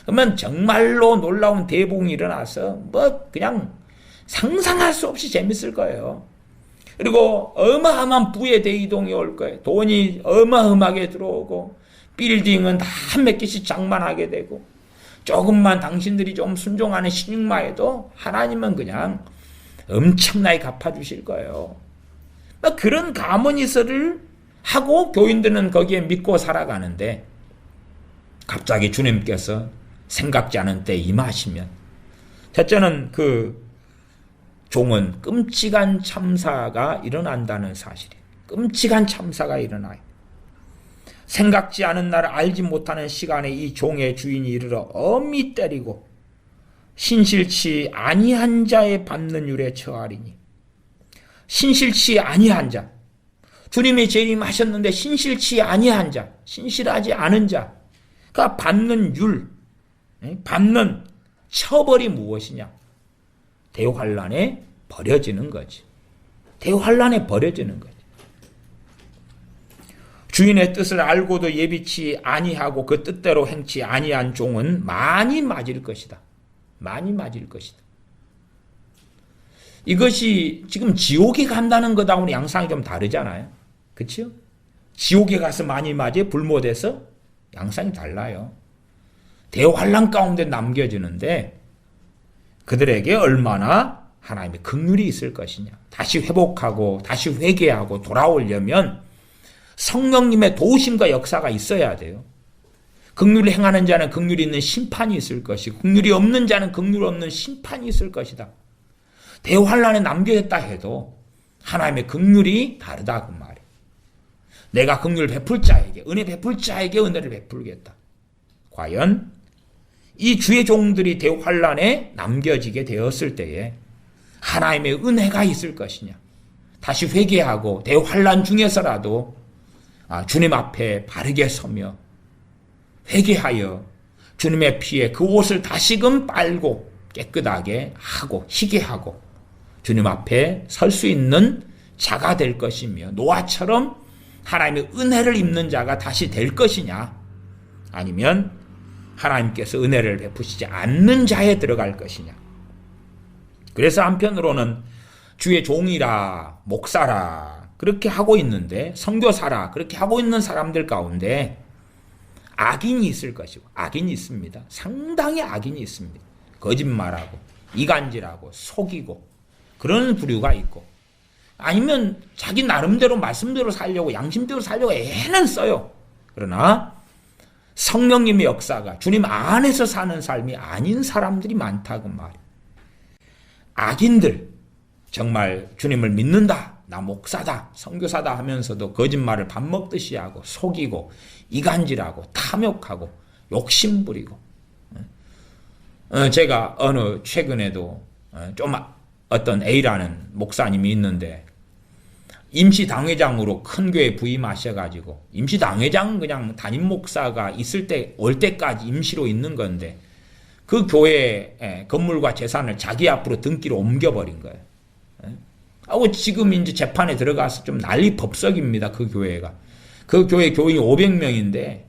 그러면 정말로 놀라운 대복이 일어나서 뭐 그냥 상상할 수 없이 재밌을 거예요. 그리고 어마어마한 부의 대이동이 올 거예요. 돈이 어마어마하게 들어오고 빌딩은 다 몇 개씩 장만하게 되고 조금만 당신들이 좀 순종하는 신용마에도 하나님은 그냥 엄청나게 갚아주실 거예요. 그런 가문이설을 하고 교인들은 거기에 믿고 살아가는데 갑자기 주님께서 생각지 않은 때 임하시면 첫째는 그 종은 끔찍한 참사가 일어난다는 사실이에요. 끔찍한 참사가 일어나요. 생각지 않은 날 알지 못하는 시간에 이 종의 주인이 이르러 엄히 때리고 신실치 아니한 자의 밟는 율에 처하리니. 신실치 아니한 자, 주님이 재림하셨는데 신실치 아니한 자, 신실하지 않은 자가 밟는 율, 밟는 처벌이 무엇이냐? 대환란에 버려지는 거지. 대환란에 버려지는 거지. 주인의 뜻을 알고도 예비치 아니하고 그 뜻대로 행치 아니한 종은 많이 맞을 것이다. 많이 맞을 것이다. 이것이 지금 지옥에 간다는 것하고는 양상이 좀 다르잖아요. 그렇죠? 지옥에 가서 많이 맞아 불못해서 양상이 달라요. 대환란 가운데 남겨지는데 그들에게 얼마나 하나님의 긍휼이 있을 것이냐. 다시 회복하고 다시 회개하고 돌아오려면 성령님의 도우심과 역사가 있어야 돼요. 긍휼을 행하는 자는 긍휼이 있는 심판이 있을 것이고 긍휼이 없는 자는 긍휼 없는 심판이 있을 것이다. 대환란에 남겨졌다 해도 하나님의 긍휼이 다르다 그 말이에요. 내가 긍휼 베풀 자에게 은혜 베풀 자에게 은혜를 베풀겠다. 과연 이 주의 종들이 대환란에 남겨지게 되었을 때에 하나님의 은혜가 있을 것이냐. 다시 회개하고 대환란 중에서라도 주님 앞에 바르게 서며 회개하여 주님의 피에 그 옷을 다시금 빨고 깨끗하게 하고 희게 하고 주님 앞에 설 수 있는 자가 될 것이며 노아처럼 하나님의 은혜를 입는 자가 다시 될 것이냐 아니면 하나님께서 은혜를 베푸시지 않는 자에 들어갈 것이냐. 그래서 한편으로는 주의 종이라 목사라 그렇게 하고 있는데 선교사라 그렇게 하고 있는 사람들 가운데 악인이 있을 것이고 악인이 있습니다. 상당히 악인이 있습니다. 거짓말하고 이간질하고 속이고 그런 부류가 있고 아니면 자기 나름대로 말씀대로 살려고 양심대로 살려고 애는 써요. 그러나 성령님의 역사가 주님 안에서 사는 삶이 아닌 사람들이 많다고 말이에요. 악인들 정말 주님을 믿는다. 나 목사다, 선교사다 하면서도 거짓말을 밥 먹듯이 하고 속이고 이간질하고 탐욕하고 욕심부리고 제가 최근에도 좀 어떤 A라는 목사님이 있는데 임시당회장으로 큰 교회 부임하셔가지고 임시당회장은 그냥 담임 목사가 있을 때 올 때까지 임시로 있는 건데 그 교회 건물과 재산을 자기 앞으로 등기로 옮겨버린 거예요. 하고 지금 이제 재판에 들어가서 좀 난리 법석입니다. 그 교회가. 그 교회 교인이 500명인데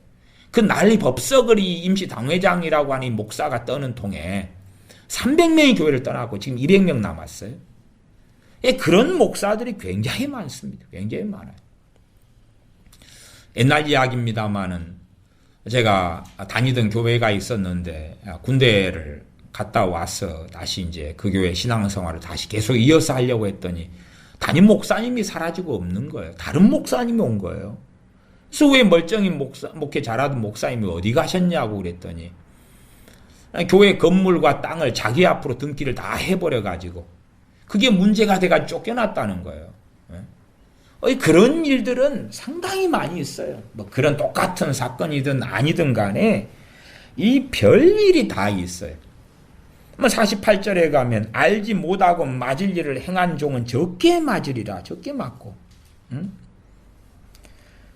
그 난리 법석을 이 임시당회장이라고 하는 목사가 떠는 통에 300명이 교회를 떠나고 지금 200명 남았어요. 그런 목사들이 굉장히 많습니다. 굉장히 많아요. 옛날 이야기입니다만은 제가 다니던 교회가 있었는데 군대를 갔다 와서 다시 이제 그 교회 신앙생활을 다시 계속 이어서 하려고 했더니 담임 목사님이 사라지고 없는 거예요. 다른 목사님이 온 거예요. 그래서 왜 멀쩡히 목회 잘하던 목사님이 어디 가셨냐고 그랬더니 교회 건물과 땅을 자기 앞으로 등기를 다 해버려가지고 그게 문제가 돼가지고 쫓겨났다는 거예요. 그런 일들은 상당히 많이 있어요. 뭐 그런 똑같은 사건이든 아니든 간에 이 별일이 다 있어요. 48절에 가면 알지 못하고 맞을 일을 행한 종은 적게 맞으리라. 적게 맞고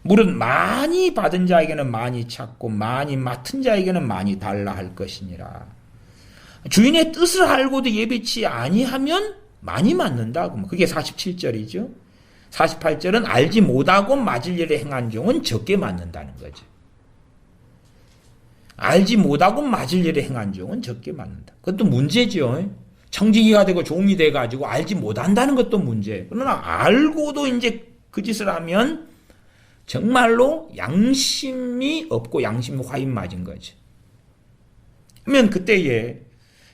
물은 많이 받은 자에게는 많이 찾고 많이 맡은 자에게는 많이 달라 할 것이니라. 주인의 뜻을 알고도 예비치 아니하면 많이 맞는다고. 그게 47절이죠. 48절은 알지 못하고 맞을 일을 행한 종은 적게 맞는다는 거죠. 알지 못하고 맞을 일에 행한 종은 적게 맞는다. 그것도 문제죠. 청지기가 되고 종이 돼가지고 알지 못한다는 것도 문제예요. 그러나 알고도 이제 그 짓을 하면 정말로 양심이 없고 양심이 화인 맞은 거죠. 그러면 그때에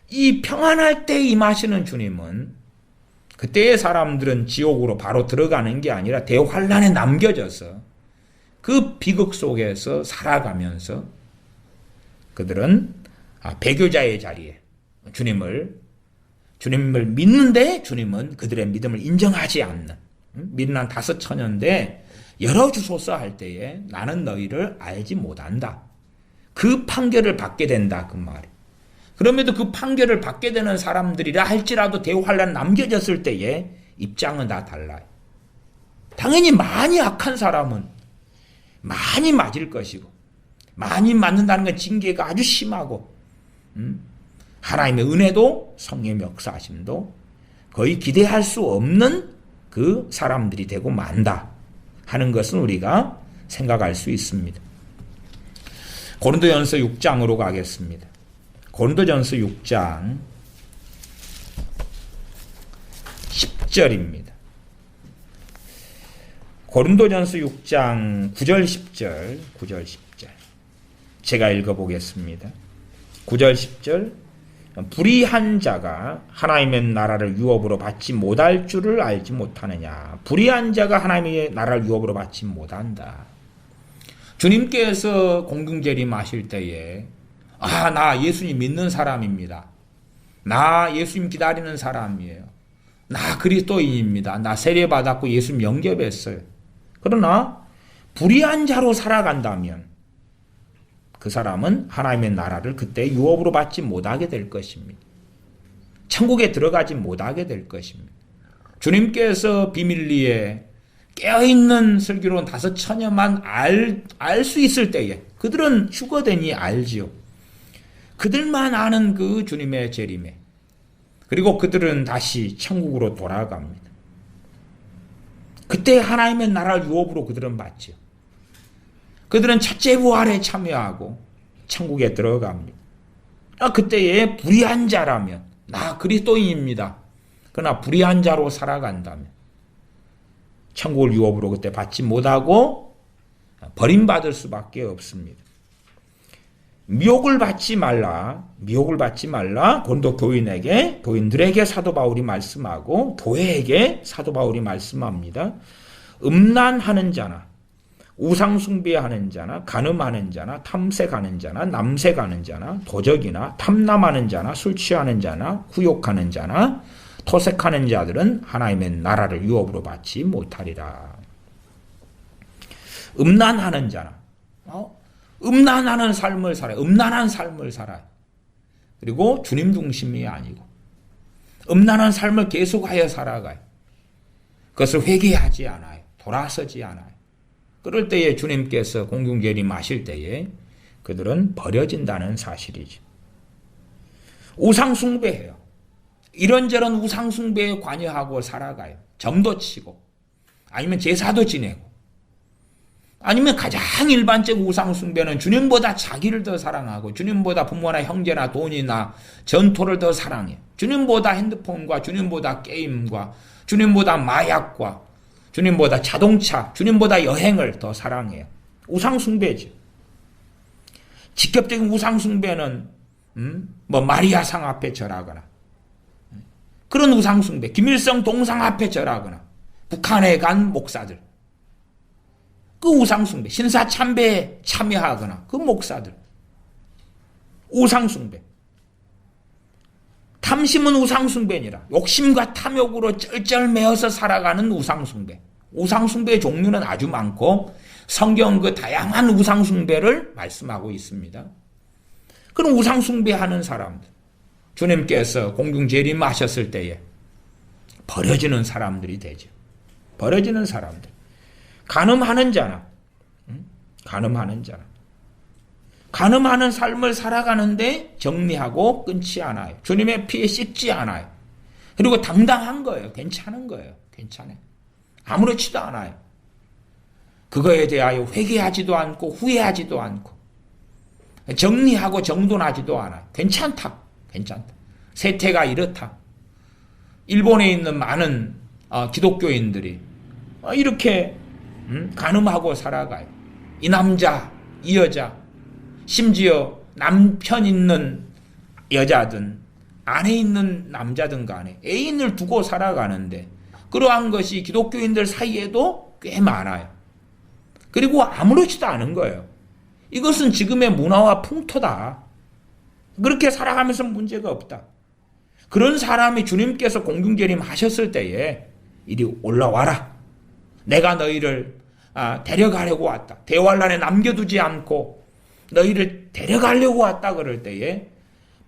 이 평안할 때 임하시는 주님은 그때의 사람들은 지옥으로 바로 들어가는 게 아니라 대환란에 남겨져서 그 비극 속에서 살아가면서 그들은 배교자의 자리에 주님을 믿는데 주님은 그들의 믿음을 인정하지 않는 믿는 한 5,000여인데 열어주소서 할 때에 나는 너희를 알지 못한다. 그 판결을 받게 된다. 그 말이. 그럼에도 그 판결을 받게 되는 사람들이라 할지라도 대환란 남겨졌을 때에 입장은 다 달라요. 당연히 많이 악한 사람은 많이 맞을 것이고 많이 맞는다는 건 징계가 아주 심하고 하나님의 은혜도 성령의 역사하심도 거의 기대할 수 없는 그 사람들이 되고 만다 하는 것은 우리가 생각할 수 있습니다. 고린도전서 6장으로 가겠습니다. 고린도전서 6장 10절입니다. 고린도전서 6장 9절 10절 9절 10절 제가 읽어보겠습니다. 9절 10절 불의한 자가 하나님의 나라를 유업으로 받지 못할 줄을 알지 못하느냐. 불의한 자가 하나님의 나라를 유업으로 받지 못한다. 주님께서 공중재림하실 때에 나 예수님 믿는 사람입니다. 나 예수님 기다리는 사람이에요. 나 그리스도인입니다. 나 세례받았고 예수님 영접했어요. 그러나 불의한 자로 살아간다면 그 사람은 하나님의 나라를 그때 유업으로 받지 못하게 될 것입니다. 천국에 들어가지 못하게 될 것입니다. 주님께서 비밀리에 깨어있는 슬기로운 5,000여만 알 수 있을 때에 그들은 휴거되니 알지요. 그들만 아는 그 주님의 재림에 그리고 그들은 다시 천국으로 돌아갑니다. 그때 하나님의 나라를 유업으로 그들은 받죠. 그들은 첫째 부활에 참여하고 천국에 들어갑니다. 그때에 불의한 자라면 나 그리스도인입니다. 그러나 불의한 자로 살아간다면 천국을 유업으로 그때 받지 못하고 버림받을 수밖에 없습니다. 미혹을 받지 말라 고린도 교인들에게 사도 바울이 말씀하고 교회에게 사도 바울이 말씀합니다. 음란하는 자나 우상숭배하는 자나 간음하는 자나 탐색하는 자나 남색하는 자나 도적이나 탐남하는 자나 술 취하는 자나 후욕하는 자나 토색하는 자들은 하나님의 나라를 유업으로 받지 못하리라. 음란하는 자나 음란하는 삶을 살아요. 음란한 삶을 살아요. 그리고 주님 중심이 아니고 음란한 삶을 계속하여 살아가요. 그것을 회개하지 않아요. 돌아서지 않아요. 그럴 때에 주님께서 공중재림하실 때에 그들은 버려진다는 사실이죠. 우상숭배해요. 이런저런 우상숭배에 관여하고 살아가요. 점도 치고 아니면 제사도 지내고 아니면 가장 일반적 우상숭배는 주님보다 자기를 더 사랑하고 주님보다 부모나 형제나 돈이나 전토를 더 사랑해요. 주님보다 핸드폰과 주님보다 게임과 주님보다 마약과 주님보다 자동차, 주님보다 여행을 더 사랑해요. 우상숭배죠. 직접적인 우상숭배는 마리아상 앞에 절하거나 그런 우상숭배, 김일성 동상 앞에 절하거나 북한에 간 목사들 그 우상숭배, 신사참배에 참여하거나 그 목사들 우상숭배. 탐심은 우상숭배니라. 욕심과 탐욕으로 쩔쩔매어서 살아가는 우상숭배. 우상숭배의 종류는 아주 많고 성경은 그 다양한 우상숭배를 말씀하고 있습니다. 그런 우상숭배하는 사람들 주님께서 공중재림하셨을 때에 버려지는 사람들이 되죠. 버려지는 사람들. 간음하는 자나 간음하는 삶을 살아가는데 정리하고 끊지 않아요. 주님의 피에 씻지 않아요. 그리고 당당한 거예요. 괜찮은 거예요. 괜찮아요. 아무렇지도 않아요. 그거에 대하여 회개하지도 않고 후회하지도 않고 정리하고 정돈하지도 않아요. 괜찮다. 괜찮다. 세태가 이렇다. 일본에 있는 많은 기독교인들이 이렇게 간음하고 살아가요. 이 남자, 이 여자, 심지어 남편 있는 여자든 아내 있는 남자든 간에 애인을 두고 살아가는데 그러한 것이 기독교인들 사이에도 꽤 많아요. 그리고 아무렇지도 않은 거예요. 이것은 지금의 문화와 풍토다. 그렇게 살아가면서 문제가 없다. 그런 사람이 주님께서 공중재림 하셨을 때에 이리 올라와라. 내가 너희를 데려가려고 왔다. 대환란에 남겨두지 않고 너희를 데려가려고 왔다 그럴 때에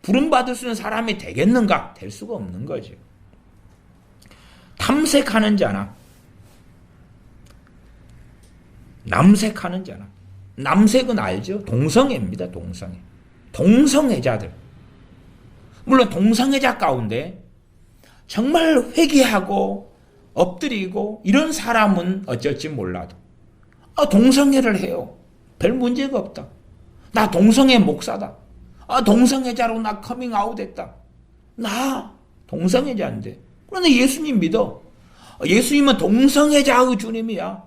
부름받을 수 있는 사람이 되겠는가? 될 수가 없는 거죠. 탐색하는 자나 남색하는 자나 남색은 알죠? 동성애입니다. 동성애. 동성애자들. 물론 동성애자 가운데 정말 회개하고 엎드리고 이런 사람은 어쩔지 몰라도 동성애를 해요. 별 문제가 없다. 나 동성애 목사다. 동성애자로 나 커밍아웃 했다. 나 동성애자인데. 그런데 예수님 믿어. 예수님은 동성애자의 주님이야.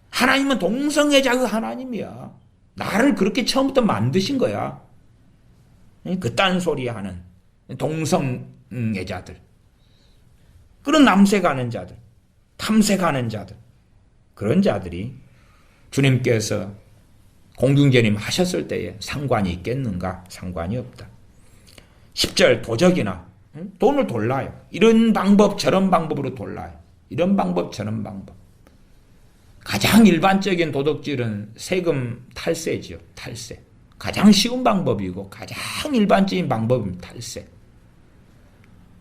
하나님은 동성애자의 하나님이야. 나를 그렇게 처음부터 만드신 거야. 그딴 소리 하는 동성애자들. 그런 남색하는 자들. 탐색하는 자들. 그런 자들이 주님께서 공중재림 하셨을 때에 상관이 있겠는가? 상관이 없다. 10절 도적이나 돈을 돌라요. 이런 방법 저런 방법으로 돌라요. 이런 방법 저런 방법. 가장 일반적인 도덕질은 세금 탈세지요. 탈세. 가장 쉬운 방법이고 가장 일반적인 방법은 탈세.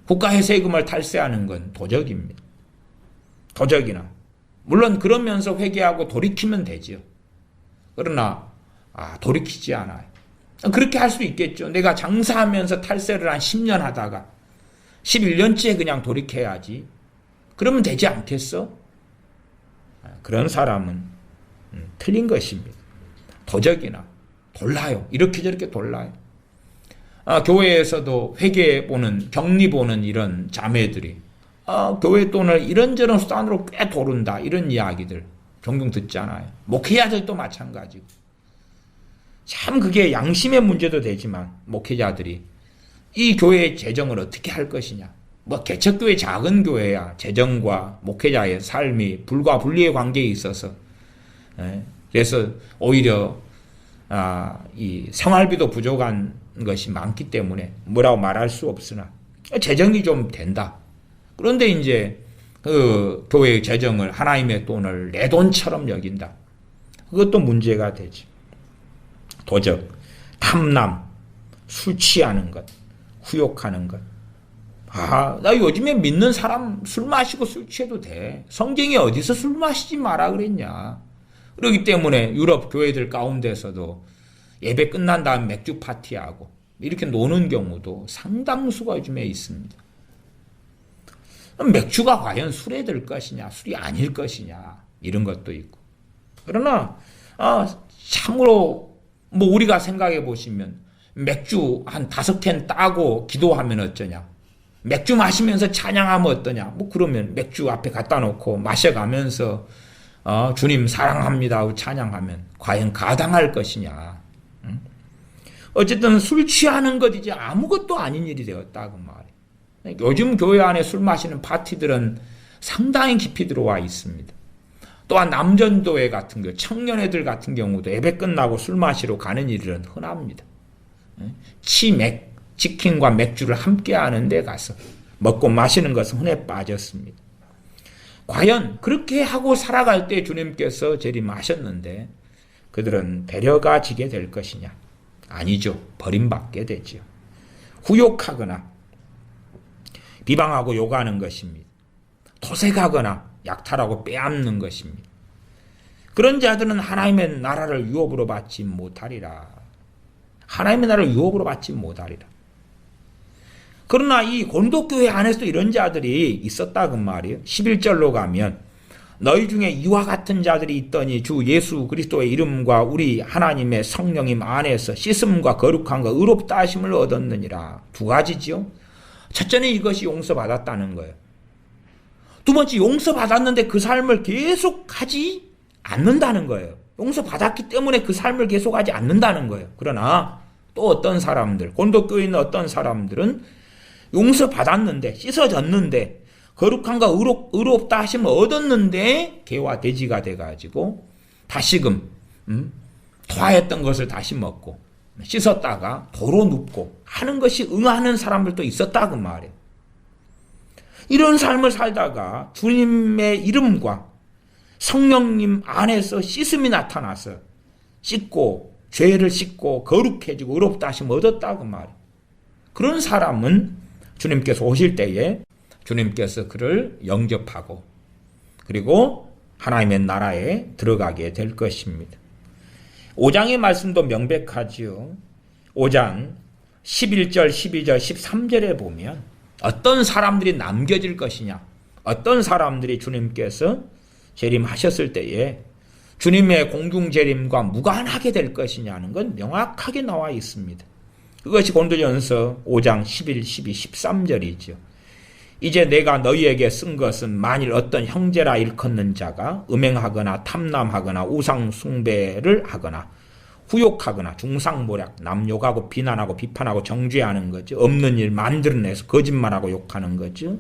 국가의 세금을 탈세하는 건 도적입니다. 도적이나 물론 그러면서 회개하고 돌이키면 되지요. 그러나 돌이키지 않아요. 그렇게 할 수 있겠죠. 내가 장사하면서 탈세를 한 10년 하다가 11년째 그냥 돌이켜야지. 그러면 되지 않겠어? 그런 사람은 틀린 것입니다. 도적이나 돌라요. 이렇게 저렇게 돌라요. 교회에서도 회계 보는 격리 보는 이런 자매들이 교회 돈을 이런저런 수단으로 꽤 도른다. 이런 이야기들 종종 듣잖아요. 목회자들도 마찬가지고. 참 그게 양심의 문제도 되지만 목회자들이 이 교회의 재정을 어떻게 할 것이냐. 개척교회 작은 교회야 재정과 목회자의 삶이 불과 분리의 관계에 있어서 그래서 오히려 이 생활비도 부족한 것이 많기 때문에 뭐라고 말할 수 없으나 재정이 좀 된다. 그런데 이제 그 교회의 재정을 하나님의 돈을 내 돈처럼 여긴다. 그것도 문제가 되지. 도적, 탐남, 술 취하는 것, 후욕하는 것. 나 요즘에 믿는 사람 술 마시고 술 취해도 돼. 성경이 어디서 술 마시지 마라 그랬냐. 그렇기 때문에 유럽 교회들 가운데서도 예배 끝난 다음 맥주 파티하고 이렇게 노는 경우도 상당수가 요즘에 있습니다. 맥주가 과연 술에 들 것이냐, 술이 아닐 것이냐, 이런 것도 있고. 그러나, 참으로, 우리가 생각해 보시면, 맥주 한 5캔 따고 기도하면 어쩌냐. 맥주 마시면서 찬양하면 어떠냐. 그러면 맥주 앞에 갖다 놓고 마셔가면서, 주님 사랑합니다 하고 찬양하면 과연 가당할 것이냐. 어쨌든 술 취하는 것 이제 아무것도 아닌 일이 되었다, 그 말이에요. 요즘 교회 안에 술 마시는 파티들은 상당히 깊이 들어와 있습니다. 또한 남전도회 같은 거, 청년애들 같은 경우도 예배 끝나고 술 마시러 가는 일은 흔합니다. 치맥, 치킨과 맥주를 함께 하는 데 가서 먹고 마시는 것은 흔해 빠졌습니다. 과연 그렇게 하고 살아갈 때 주님께서 재림하셨는데 그들은 데려가지게 될 것이냐? 아니죠. 버림받게 되지요. 후욕하거나 비방하고 욕하는 것입니다. 토색하거나 약탈하고 빼앗는 것입니다. 그런 자들은 하나님의 나라를 유업으로 받지 못하리라. 하나님의 나라를 유업으로 받지 못하리라. 그러나 이 고린도교회 안에서도 이런 자들이 있었다 그 말이에요. 11절로 가면 너희 중에 이와 같은 자들이 있더니 주 예수 그리스도의 이름과 우리 하나님의 성령님 안에서 씻음과 거룩함과 의롭다 하심을 얻었느니라. 두 가지지요. 첫째는 이것이 용서받았다는 거예요. 두 번째, 용서받았는데 그 삶을 계속하지 않는다는 거예요. 용서받았기 때문에 그 삶을 계속하지 않는다는 거예요. 그러나 또 어떤 사람들, 고린도교에 있는 어떤 사람들은 용서받았는데, 씻어졌는데, 거룩함과 의롭다 하심을 얻었는데 개와 돼지가 돼가지고 다시금 토하였던 것을 다시 먹고 씻었다가 도로 눕고 하는 것이 응하는 사람들도 있었다 그 말이에요. 이런 삶을 살다가 주님의 이름과 성령님 안에서 씻음이 나타나서 씻고 죄를 씻고 거룩해지고 의롭다 하심을 얻었다 그 말이에요. 그런 사람은 주님께서 오실 때에 주님께서 그를 영접하고 그리고 하나님의 나라에 들어가게 될 것입니다. 5장의 말씀도 명백하지요. 5장 11절, 12절, 13절에 보면 어떤 사람들이 남겨질 것이냐, 어떤 사람들이 주님께서 재림하셨을 때에 주님의 공중재림과 무관하게 될 것이냐는 건 명확하게 나와 있습니다. 그것이 고린도전서 5장 11, 12, 13절이죠. 이제 내가 너희에게 쓴 것은 만일 어떤 형제라 일컫는 자가 음행하거나 탐남하거나 우상숭배를 하거나 후욕하거나 중상모략, 남욕하고 비난하고 비판하고 정죄하는 거죠. 없는 일 만들어내서 거짓말하고 욕하는 거죠.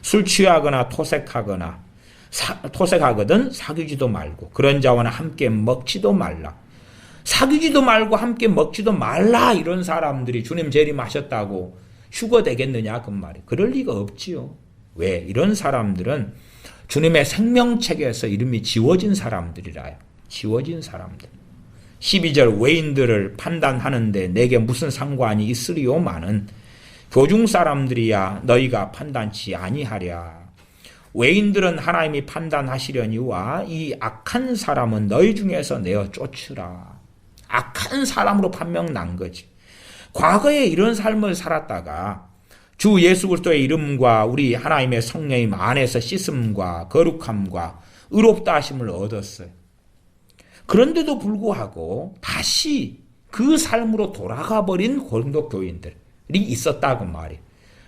술 취하거나 토색하거든 사귀지도 말고 그런 자와는 함께 먹지도 말라. 사귀지도 말고 함께 먹지도 말라. 이런 사람들이 주님 재림하셨다고 휴거 되겠느냐 그 말이에요. 그럴 리가 없지요. 왜? 이런 사람들은 주님의 생명책에서 이름이 지워진 사람들이라요. 지워진 사람들. 12절 외인들을 판단하는데 내게 무슨 상관이 있으리요마는 교중 사람들이야 너희가 판단치 아니하랴. 외인들은 하나님이 판단하시려니와 이 악한 사람은 너희 중에서 내어 쫓으라. 악한 사람으로 판명 난 거지. 과거에 이런 삶을 살았다가 주 예수 그리스도의 이름과 우리 하나님의 성령님 안에서 씻음과 거룩함과 의롭다 하심을 얻었어요. 그런데도 불구하고 다시 그 삶으로 돌아가 버린 고린도 교인들이 있었다고 말이에요.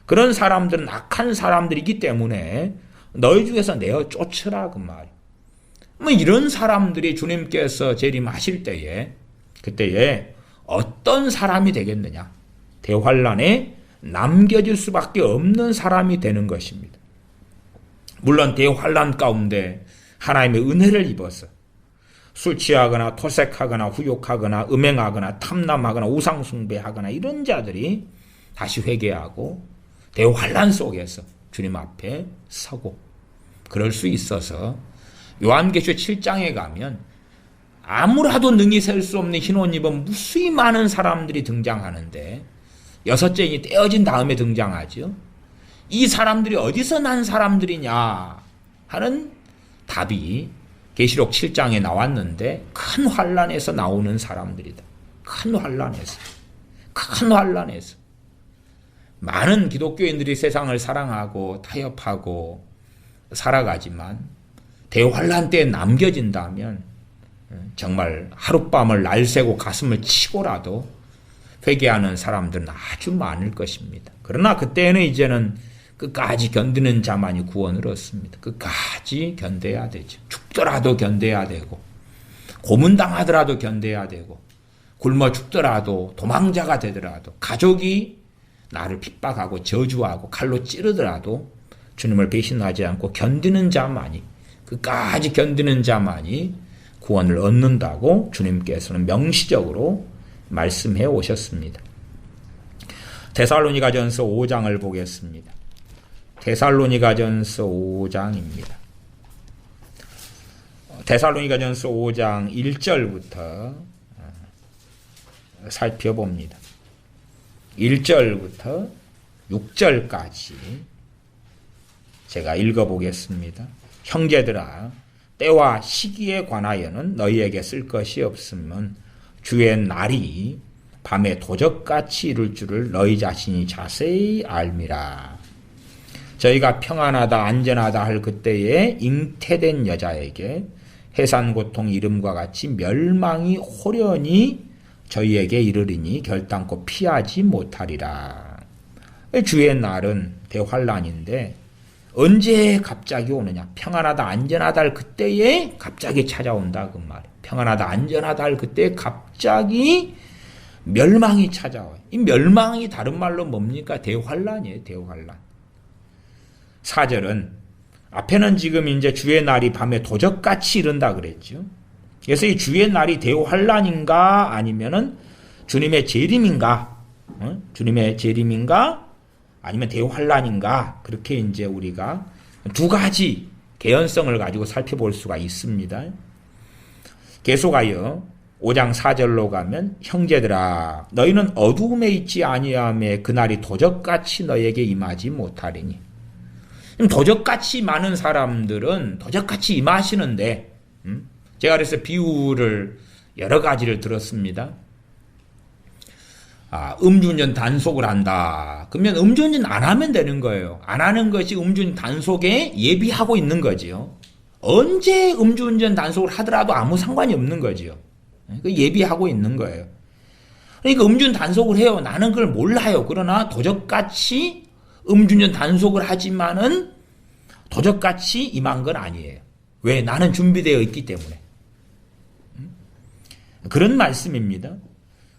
그런 사람들은 악한 사람들이기 때문에 너희 중에서 내어 쫓으라 그 말이에요. 이런 사람들이 주님께서 재림하실 때에 그때에 어떤 사람이 되겠느냐? 대환란에 남겨질 수밖에 없는 사람이 되는 것입니다. 물론 대환란 가운데 하나님의 은혜를 입어서 술 취하거나 토색하거나 후욕하거나 음행하거나 탐남하거나 우상숭배하거나 이런 자들이 다시 회개하고 대환란 속에서 주님 앞에 서고 그럴 수 있어서 요한계시록 7장에 가면 아무라도 능히 셀 수 없는 흰 옷 입은 무수히 많은 사람들이 등장하는데 여섯째 인이 떼어진 다음에 등장하죠. 이 사람들이 어디서 난 사람들이냐 하는 답이 계시록 7장에 나왔는데 큰 환란에서 나오는 사람들이다. 큰 환란에서. 많은 기독교인들이 세상을 사랑하고 타협하고 살아가지만 대환란 때에 남겨진다면 정말 하룻밤을 날새고 가슴을 치고라도 회개하는 사람들은 아주 많을 것입니다. 그러나 그때는 이제는 끝까지 견디는 자만이 구원을 얻습니다. 끝까지 견뎌야 되죠. 죽더라도 견뎌야 되고 고문당하더라도 견뎌야 되고 굶어 죽더라도 도망자가 되더라도 가족이 나를 핍박하고 저주하고 칼로 찌르더라도 주님을 배신하지 않고 견디는 자만이 끝까지 견디는 자만이 구원을 얻는다고 주님께서는 명시적으로 말씀해 오셨습니다. 데살로니가전서 5장을 보겠습니다. 데살로니가전서 5장입니다. 데살로니가전서 5장 1절부터 살펴봅니다. 1절부터 6절까지 제가 읽어보겠습니다. 형제들아 때와 시기에 관하여는 너희에게 쓸 것이 없으면 주의 날이 밤에 도적같이 이룰 줄을 너희 자신이 자세히 알미라. 저희가 평안하다 안전하다 할 그때에 잉태된 여자에게 해산 고통 이름과 같이 멸망이 호련히 저희에게 이르리니 결단코 피하지 못하리라. 주의 날은 대환란인데 언제 갑자기 오느냐? 평안하다 안전하다 할 그때에 갑자기 찾아온다 그 말이에요. 평안하다 안전하다 할 그때에 갑자기 멸망이 찾아와요. 이 멸망이 다른 말로 뭡니까? 대환란이에요. 대환란. 4절은 앞에는 지금 이제 주의 날이 밤에 도적같이 이른다 그랬죠. 그래서 이 주의 날이 대환란인가 아니면은 주님의 재림인가, 주님의 재림인가 아니면 대환란인가, 그렇게 이제 우리가 두 가지 개연성을 가지고 살펴볼 수가 있습니다. 계속하여 5장 4절로 가면 형제들아 너희는 어두움에 있지 아니하매 그날이 도적같이 너에게 임하지 못하리니. 도적같이 많은 사람들은 도적같이 임하시는데, 제가 그래서 비유를 여러 가지를 들었습니다. 음주운전 단속을 한다. 그러면 음주운전 안 하면 되는 거예요. 안 하는 것이 음주운전 단속에 예비하고 있는 거지요. 언제 음주운전 단속을 하더라도 아무 상관이 없는 거지요. 예비하고 있는 거예요. 그러니까 음주운전 단속을 해요. 나는 그걸 몰라요. 그러나 도적같이 음주운전 단속을 하지만은 도적같이 임한 건 아니에요. 왜? 나는 준비되어 있기 때문에. 그런 말씀입니다.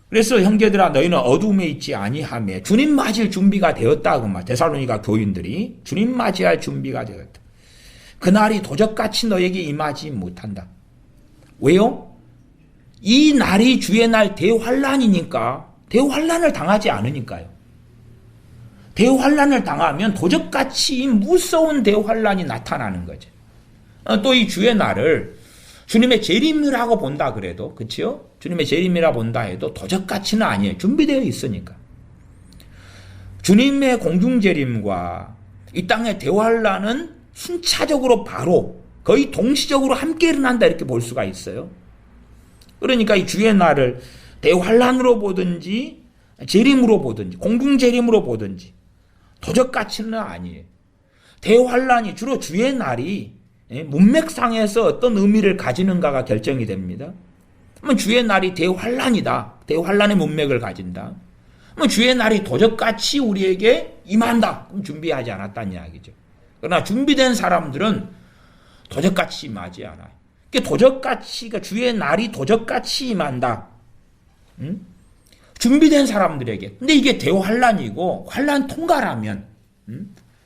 그래서 형제들아 너희는 어두움에 있지 아니하며 주님 맞이할 준비가 되었다. 그 말. 데살로니가 교인들이 주님 맞이할 준비가 되었다. 그날이 도적같이 너에게 임하지 못한다. 왜요? 이 날이 주의 날 대환란이니까, 대환란을 당하지 않으니까요. 대환란을 당하면 도적같이 무서운 대환란이 나타나는 거죠. 또 이 주의 날을 주님의 재림이라고 본다 그래도, 그치요? 주님의 재림이라 본다 해도 도적같이는 아니에요. 준비되어 있으니까. 주님의 공중 재림과 이 땅의 대환란은 순차적으로 바로 거의 동시적으로 함께 일어난다 이렇게 볼 수가 있어요. 그러니까 이 주의 날을 대환란으로 보든지 재림으로 보든지 공중 재림으로 보든지 도적같이는 아니에요. 대환란이 주로 주의 날이 문맥상에서 어떤 의미를 가지는가가 결정이 됩니다. 그러면 주의 날이 대환란이다. 대환란의 문맥을 가진다. 그러면 주의 날이 도적같이 우리에게 임한다. 그럼 준비하지 않았다는 이야기죠. 그러나 준비된 사람들은 도적같이 임하지 않아요. 도적같이, 그러니까 주의 날이 도적같이 임한다. 준비된 사람들에게. 근데 이게 대환란이고 환란 통과라면,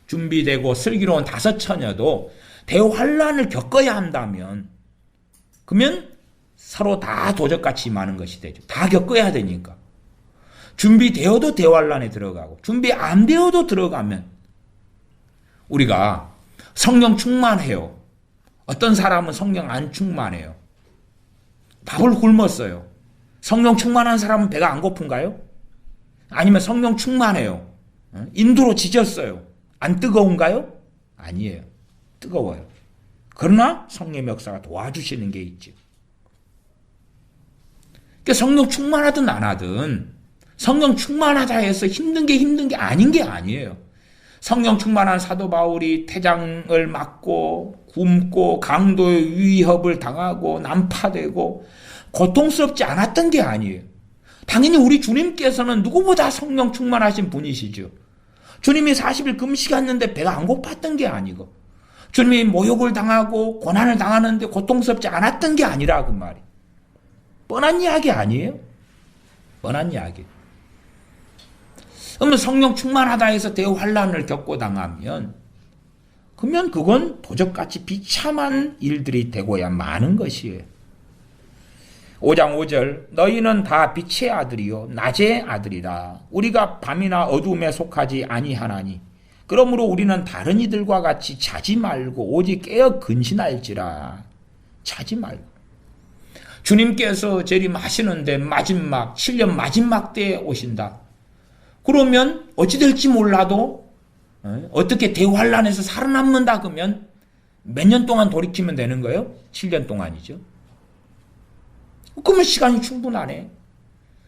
준비되고 슬기로운 다섯 처녀도 대환란을 겪어야 한다면, 그러면 서로 다 도적같이 임하는 것이 되죠. 다 겪어야 되니까. 준비되어도 대환란에 들어가고, 준비 안 되어도 들어가면, 우리가 성령 충만해요. 어떤 사람은 성령 안 충만해요. 밥을 굶었어요. 성령 충만한 사람은 배가 안 고픈가요? 아니면 성령 충만해요. 인두로 지졌어요. 안 뜨거운가요? 아니에요. 뜨거워요. 그러나 성령의 역사가 도와주시는 게 있죠. 그러니까 성령 충만하든 안 하든 성령 충만하다 해서 힘든 게 아닌 게 아니에요. 성령 충만한 사도 바울이 태장을 맞고 굶고 강도의 위협을 당하고 난파되고 고통스럽지 않았던 게 아니에요. 당연히 우리 주님께서는 누구보다 성령 충만하신 분이시죠. 주님이 40일 금식했는데 배가 안 고팠던 게 아니고, 주님이 모욕을 당하고 고난을 당하는데 고통스럽지 않았던 게 아니라 그 말이. 뻔한 이야기 아니에요? 뻔한 이야기. 그러면 성령 충만하다 해서 대환란을 겪고 당하면, 그러면 그건 도적같이 비참한 일들이 되고야 마는 것이에요. 5장 5절 너희는 다 빛의 아들이요 낮의 아들이라. 우리가 밤이나 어두움에 속하지 아니하나니 그러므로 우리는 다른 이들과 같이 자지 말고 오직 깨어 근신할지라. 자지 말고. 주님께서 재림하시는데 마지막 7년 마지막 때에 오신다. 그러면 어찌 될지 몰라도 어떻게 대환란에서 살아남는다 그러면 몇 년 동안 돌이키면 되는 거예요? 7년 동안이죠. 그러면 시간이 충분하네.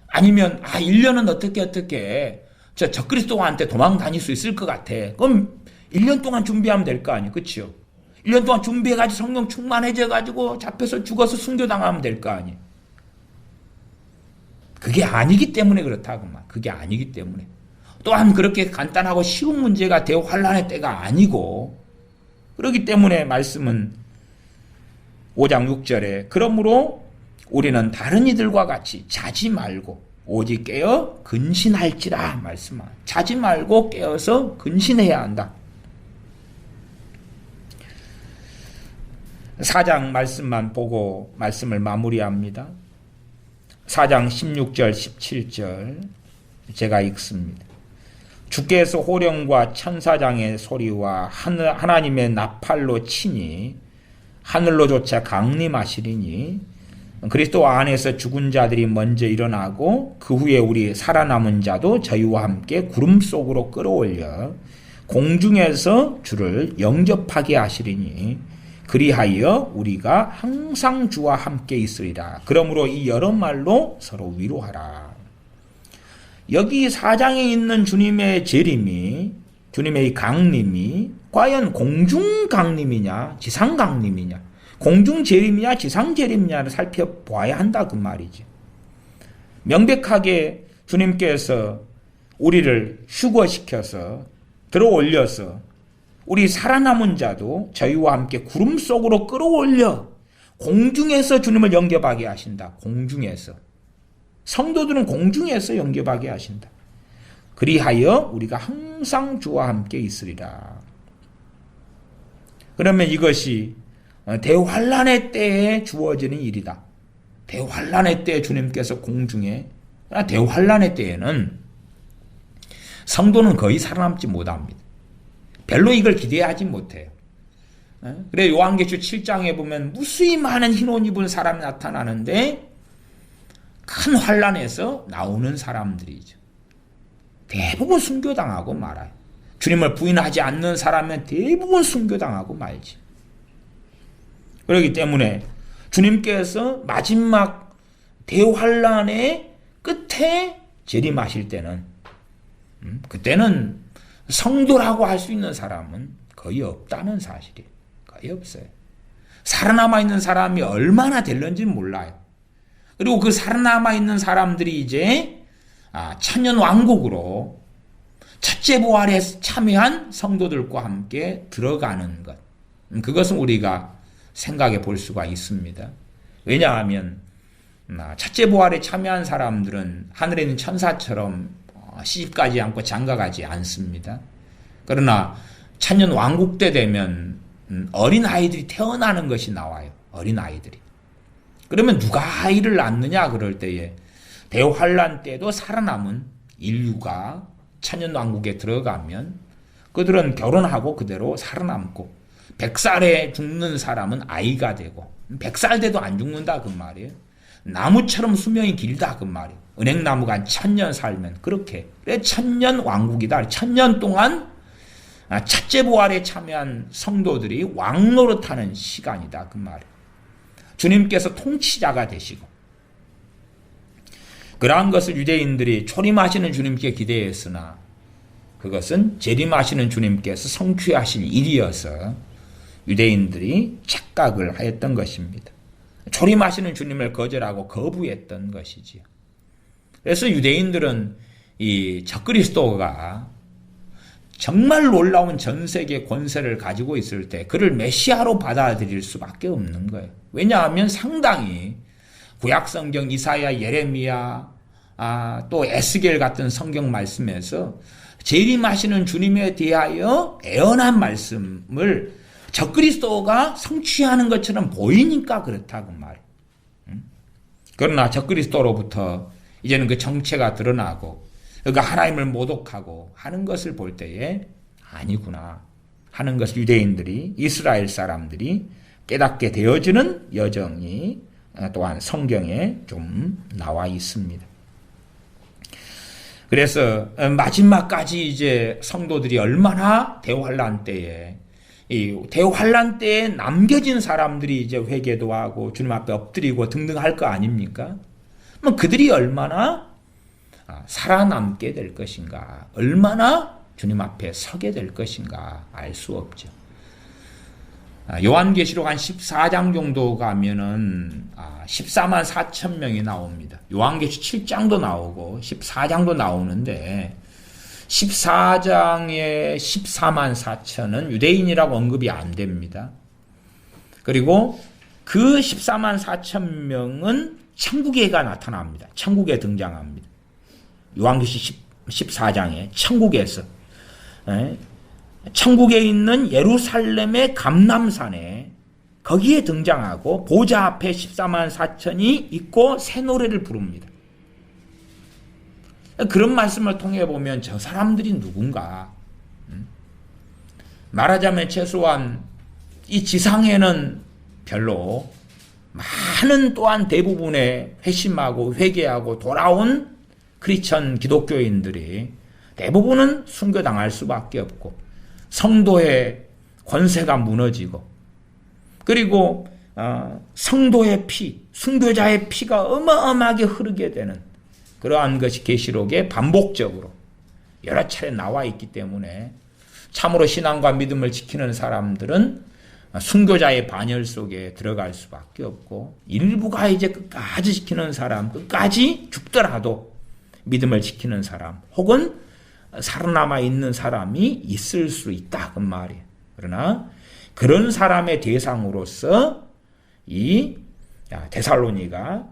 아니면 1년은 어떻게 저 적그리스도한테 도망 다닐 수 있을 것 같아. 그럼 1년 동안 준비하면 될 거 아니에요. 그렇죠? 1년 동안 준비해가지고 성령 충만해져가지고 잡혀서 죽어서 순교당하면 될 거 아니에요. 그게 아니기 때문에 그렇다고만. 그게 아니기 때문에. 또한 그렇게 간단하고 쉬운 문제가 대환란의 때가 아니고, 그렇기 때문에 말씀은 5장 6절에 그러므로 우리는 다른 이들과 같이 자지 말고 오직 깨어 근신할지라 말씀하. 자지 말고 깨어서 근신해야 한다. 4장 말씀만 보고 말씀을 마무리합니다. 4장 16절 17절 제가 읽습니다. 주께서 호령과 천사장의 소리와 하나님의 나팔로 치니 하늘로조차 강림하시리니 그리스도 안에서 죽은 자들이 먼저 일어나고 그 후에 우리 살아남은 자도 저희와 함께 구름 속으로 끌어올려 공중에서 주를 영접하게 하시리니 그리하여 우리가 항상 주와 함께 있으리라. 그러므로 이 여러 말로 서로 위로하라. 여기 4장에 있는 주님의 재림이, 주님의 이 강림이 과연 공중 강림이냐 지상 강림이냐, 공중 재림이냐 지상 재림이냐를 살펴봐야 한다 그 말이지. 명백하게 주님께서 우리를 휴거시켜서 들어올려서 우리 살아남은 자도 저희와 함께 구름 속으로 끌어올려 공중에서 주님을 영접하게 하신다. 공중에서. 성도들은 공중에서 영접하게 하신다. 그리하여 우리가 항상 주와 함께 있으리라. 그러면 이것이 대환란의 때에 주어지는 일이다. 대환란의 때에 주님께서 공중에, 대환란의 때에는 성도는 거의 살아남지 못합니다. 별로 이걸 기대하지 못해요. 그래 요한계시록 7장에 보면 무수히 많은 흰 옷 입은 사람이 나타나는데 큰 환란에서 나오는 사람들이죠. 대부분 순교당하고 말아요. 주님을 부인하지 않는 사람은 대부분 순교당하고 말지. 그렇기 때문에 주님께서 마지막 대환란의 끝에 재림하실 때는 그때는 성도라고 할 수 있는 사람은 거의 없다는 사실이에요. 거의 없어요. 살아남아 있는 사람이 얼마나 될런지는 몰라요. 그리고 그 살아남아 있는 사람들이 이제 천년 왕국으로 첫째 부활에 참여한 성도들과 함께 들어가는 것. 그것은 우리가 생각해 볼 수가 있습니다. 왜냐하면 첫째 부활에 참여한 사람들은 하늘에 있는 천사처럼 시집가지 않고 장가가지 않습니다. 그러나 천년 왕국 때 되면 어린 아이들이 태어나는 것이 나와요. 어린 아이들이. 그러면 누가 아이를 낳느냐 그럴 때에 대환란 때도 살아남은 인류가 천년 왕국에 들어가면 그들은 결혼하고 그대로 살아남고 100살에 죽는 사람은 아이가 되고 100살 돼도 안 죽는다 그 말이에요. 나무처럼 수명이 길다 그 말이에요. 은행나무가 한 1000년 살면 그렇게. 그래 1000년 왕국이다. 1000년 동안 첫째 부활에 참여한 성도들이 왕노릇하는 시간이다 그 말이에요. 주님께서 통치자가 되시고 그러한 것을 유대인들이 초림하시는 주님께 기대했으나 그것은 재림하시는 주님께서 성취하실 일이어서 유대인들이 착각을 하였던 것입니다. 초림하시는 주님을 거절하고 거부했던 것이지요. 그래서 유대인들은 이 적그리스도가 정말 놀라운 전 세계 권세를 가지고 있을 때 그를 메시아로 받아들일 수밖에 없는 거예요. 왜냐하면 상당히 구약성경 이사야, 예레미야, 또 에스겔 같은 성경 말씀에서 재림하시는 주님에 대하여 애언한 말씀을 적그리스도가 성취하는 것처럼 보이니까 그렇다고 말이에요. 그러나 적그리스도로부터 이제는 그 정체가 드러나고 그가 하나님을 모독하고 하는 것을 볼 때에 아니구나 하는 것을 유대인들이, 이스라엘 사람들이 깨닫게 되어지는 여정이 또한 성경에 좀 나와 있습니다. 그래서 마지막까지 이제 성도들이 얼마나 대환란 때에, 이 대환란 때에 남겨진 사람들이 이제 회개도 하고 주님 앞에 엎드리고 등등 할 거 아닙니까? 그들이 얼마나 살아남게 될 것인가, 얼마나 주님 앞에 서게 될 것인가 알 수 없죠. 요한계시록 한 14장 정도 가면은 14만 4천 명이 나옵니다. 요한계시록 7장도 나오고 14장도 나오는데 14장에 14만 4천은 유대인이라고 언급이 안 됩니다. 그리고 그 14만 4천 명은 천국에가 나타납니다. 천국에 등장합니다. 요한계시록 14장에 천국에서 천국에 있는 예루살렘의 감람산에 거기에 등장하고 보좌 앞에 14만 4천이 있고 새 노래를 부릅니다. 그런 말씀을 통해 보면 저 사람들이 누군가? 말하자면 최소한 이 지상에는 별로 많은 또한 대부분의 회심하고 회개하고 돌아온 크리스천 기독교인들이 대부분은 순교당할 수밖에 없고 성도의 권세가 무너지고 그리고 성도의 피, 순교자의 피가 어마어마하게 흐르게 되는 그러한 것이 계시록에 반복적으로 여러 차례 나와 있기 때문에 참으로 신앙과 믿음을 지키는 사람들은 순교자의 반열 속에 들어갈 수밖에 없고 일부가 이제 끝까지 지키는 사람, 끝까지 죽더라도 믿음을 지키는 사람 혹은 살아남아 있는 사람이 있을 수 있다 그 말이에요. 그러나 그런 사람의 대상으로서 이 데살로니가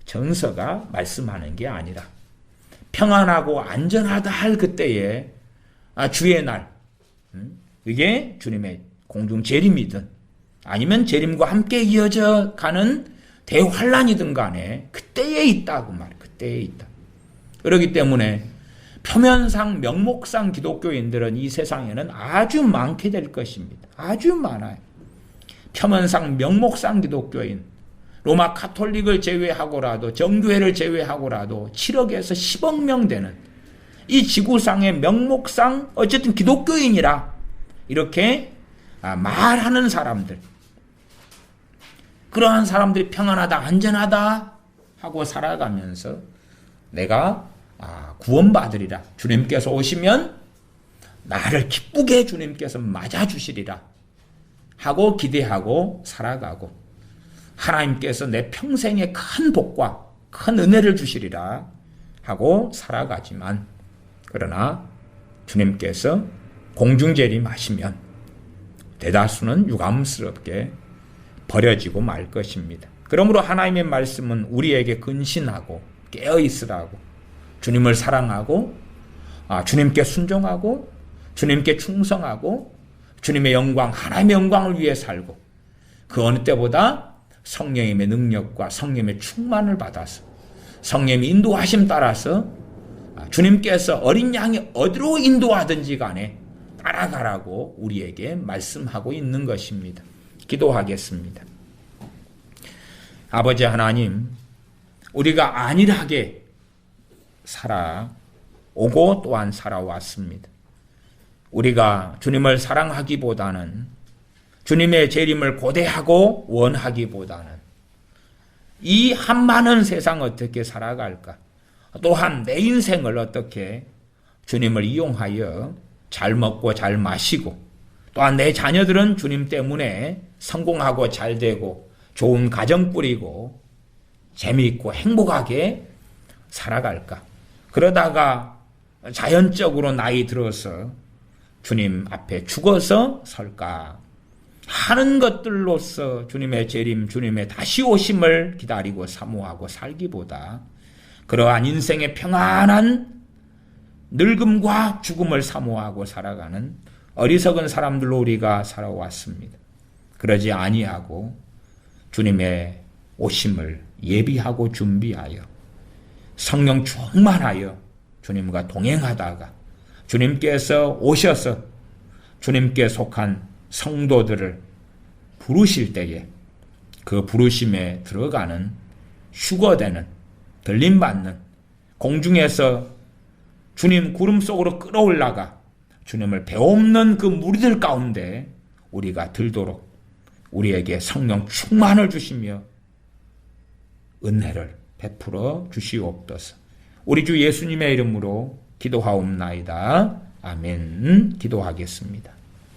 전서가 말씀하는 게 아니라 평안하고 안전하다 할 그때에 주의 날 이게 주님의 공중 재림이든 아니면 재림과 함께 이어져 가는 대환란이든 간에 그때에 있다 그 말이에요. 그때에 있다. 그렇기 때문에 표면상 명목상 기독교인들은 이 세상에는 아주 많게 될 것입니다. 아주 많아요. 표면상 명목상 기독교인 로마 카톨릭을 제외하고라도 정교회를 제외하고라도 7억에서 10억 명 되는 이 지구상의 명목상 어쨌든 기독교인이라 이렇게 말하는 사람들 그러한 사람들이 평안하다 안전하다 하고 살아가면서 내가 구원받으리라 주님께서 오시면 나를 기쁘게 주님께서 맞아주시리라 하고 기대하고 살아가고 하나님께서 내 평생에 큰 복과 큰 은혜를 주시리라 하고 살아가지만 그러나 주님께서 공중재림하시면 대다수는 유감스럽게 버려지고 말 것입니다. 그러므로 하나님의 말씀은 우리에게 근신하고 깨어있으라고 주님을 사랑하고 주님께 순종하고 주님께 충성하고 주님의 영광 하나님의 영광을 위해 살고 그 어느 때보다 성령님의 능력과 성령님의 충만을 받아서 성령님의 인도하심 따라서 주님께서 어린 양이 어디로 인도하든지 간에 따라가라고 우리에게 말씀하고 있는 것입니다. 기도하겠습니다. 아버지 하나님, 우리가 안일하게 살아오고 또한 살아왔습니다. 우리가 주님을 사랑하기보다는 주님의 재림을 고대하고 원하기보다는 이 한많은 세상 어떻게 살아갈까? 또한 내 인생을 어떻게 주님을 이용하여 잘 먹고 잘 마시고 또한 내 자녀들은 주님 때문에 성공하고 잘 되고 좋은 가정 꾸리고 재미있고 행복하게 살아갈까? 그러다가 자연적으로 나이 들어서 주님 앞에 죽어서 설까 하는 것들로서 주님의 재림, 주님의 다시 오심을 기다리고 사모하고 살기보다 그러한 인생의 평안한 늙음과 죽음을 사모하고 살아가는 어리석은 사람들로 우리가 살아왔습니다. 그러지 아니하고 주님의 오심을 예비하고 준비하여 성령 충만하여 주님과 동행하다가 주님께서 오셔서 주님께 속한 성도들을 부르실 때에 그 부르심에 들어가는 휴거되는 들림받는 공중에서 주님 구름 속으로 끌어올라가 주님을 배옵는 그 무리들 가운데 우리가 들도록 우리에게 성령 충만을 주시며 은혜를 베풀어 주시옵소서. 우리 주 예수님의 이름으로 기도하옵나이다. 아멘. 기도하겠습니다.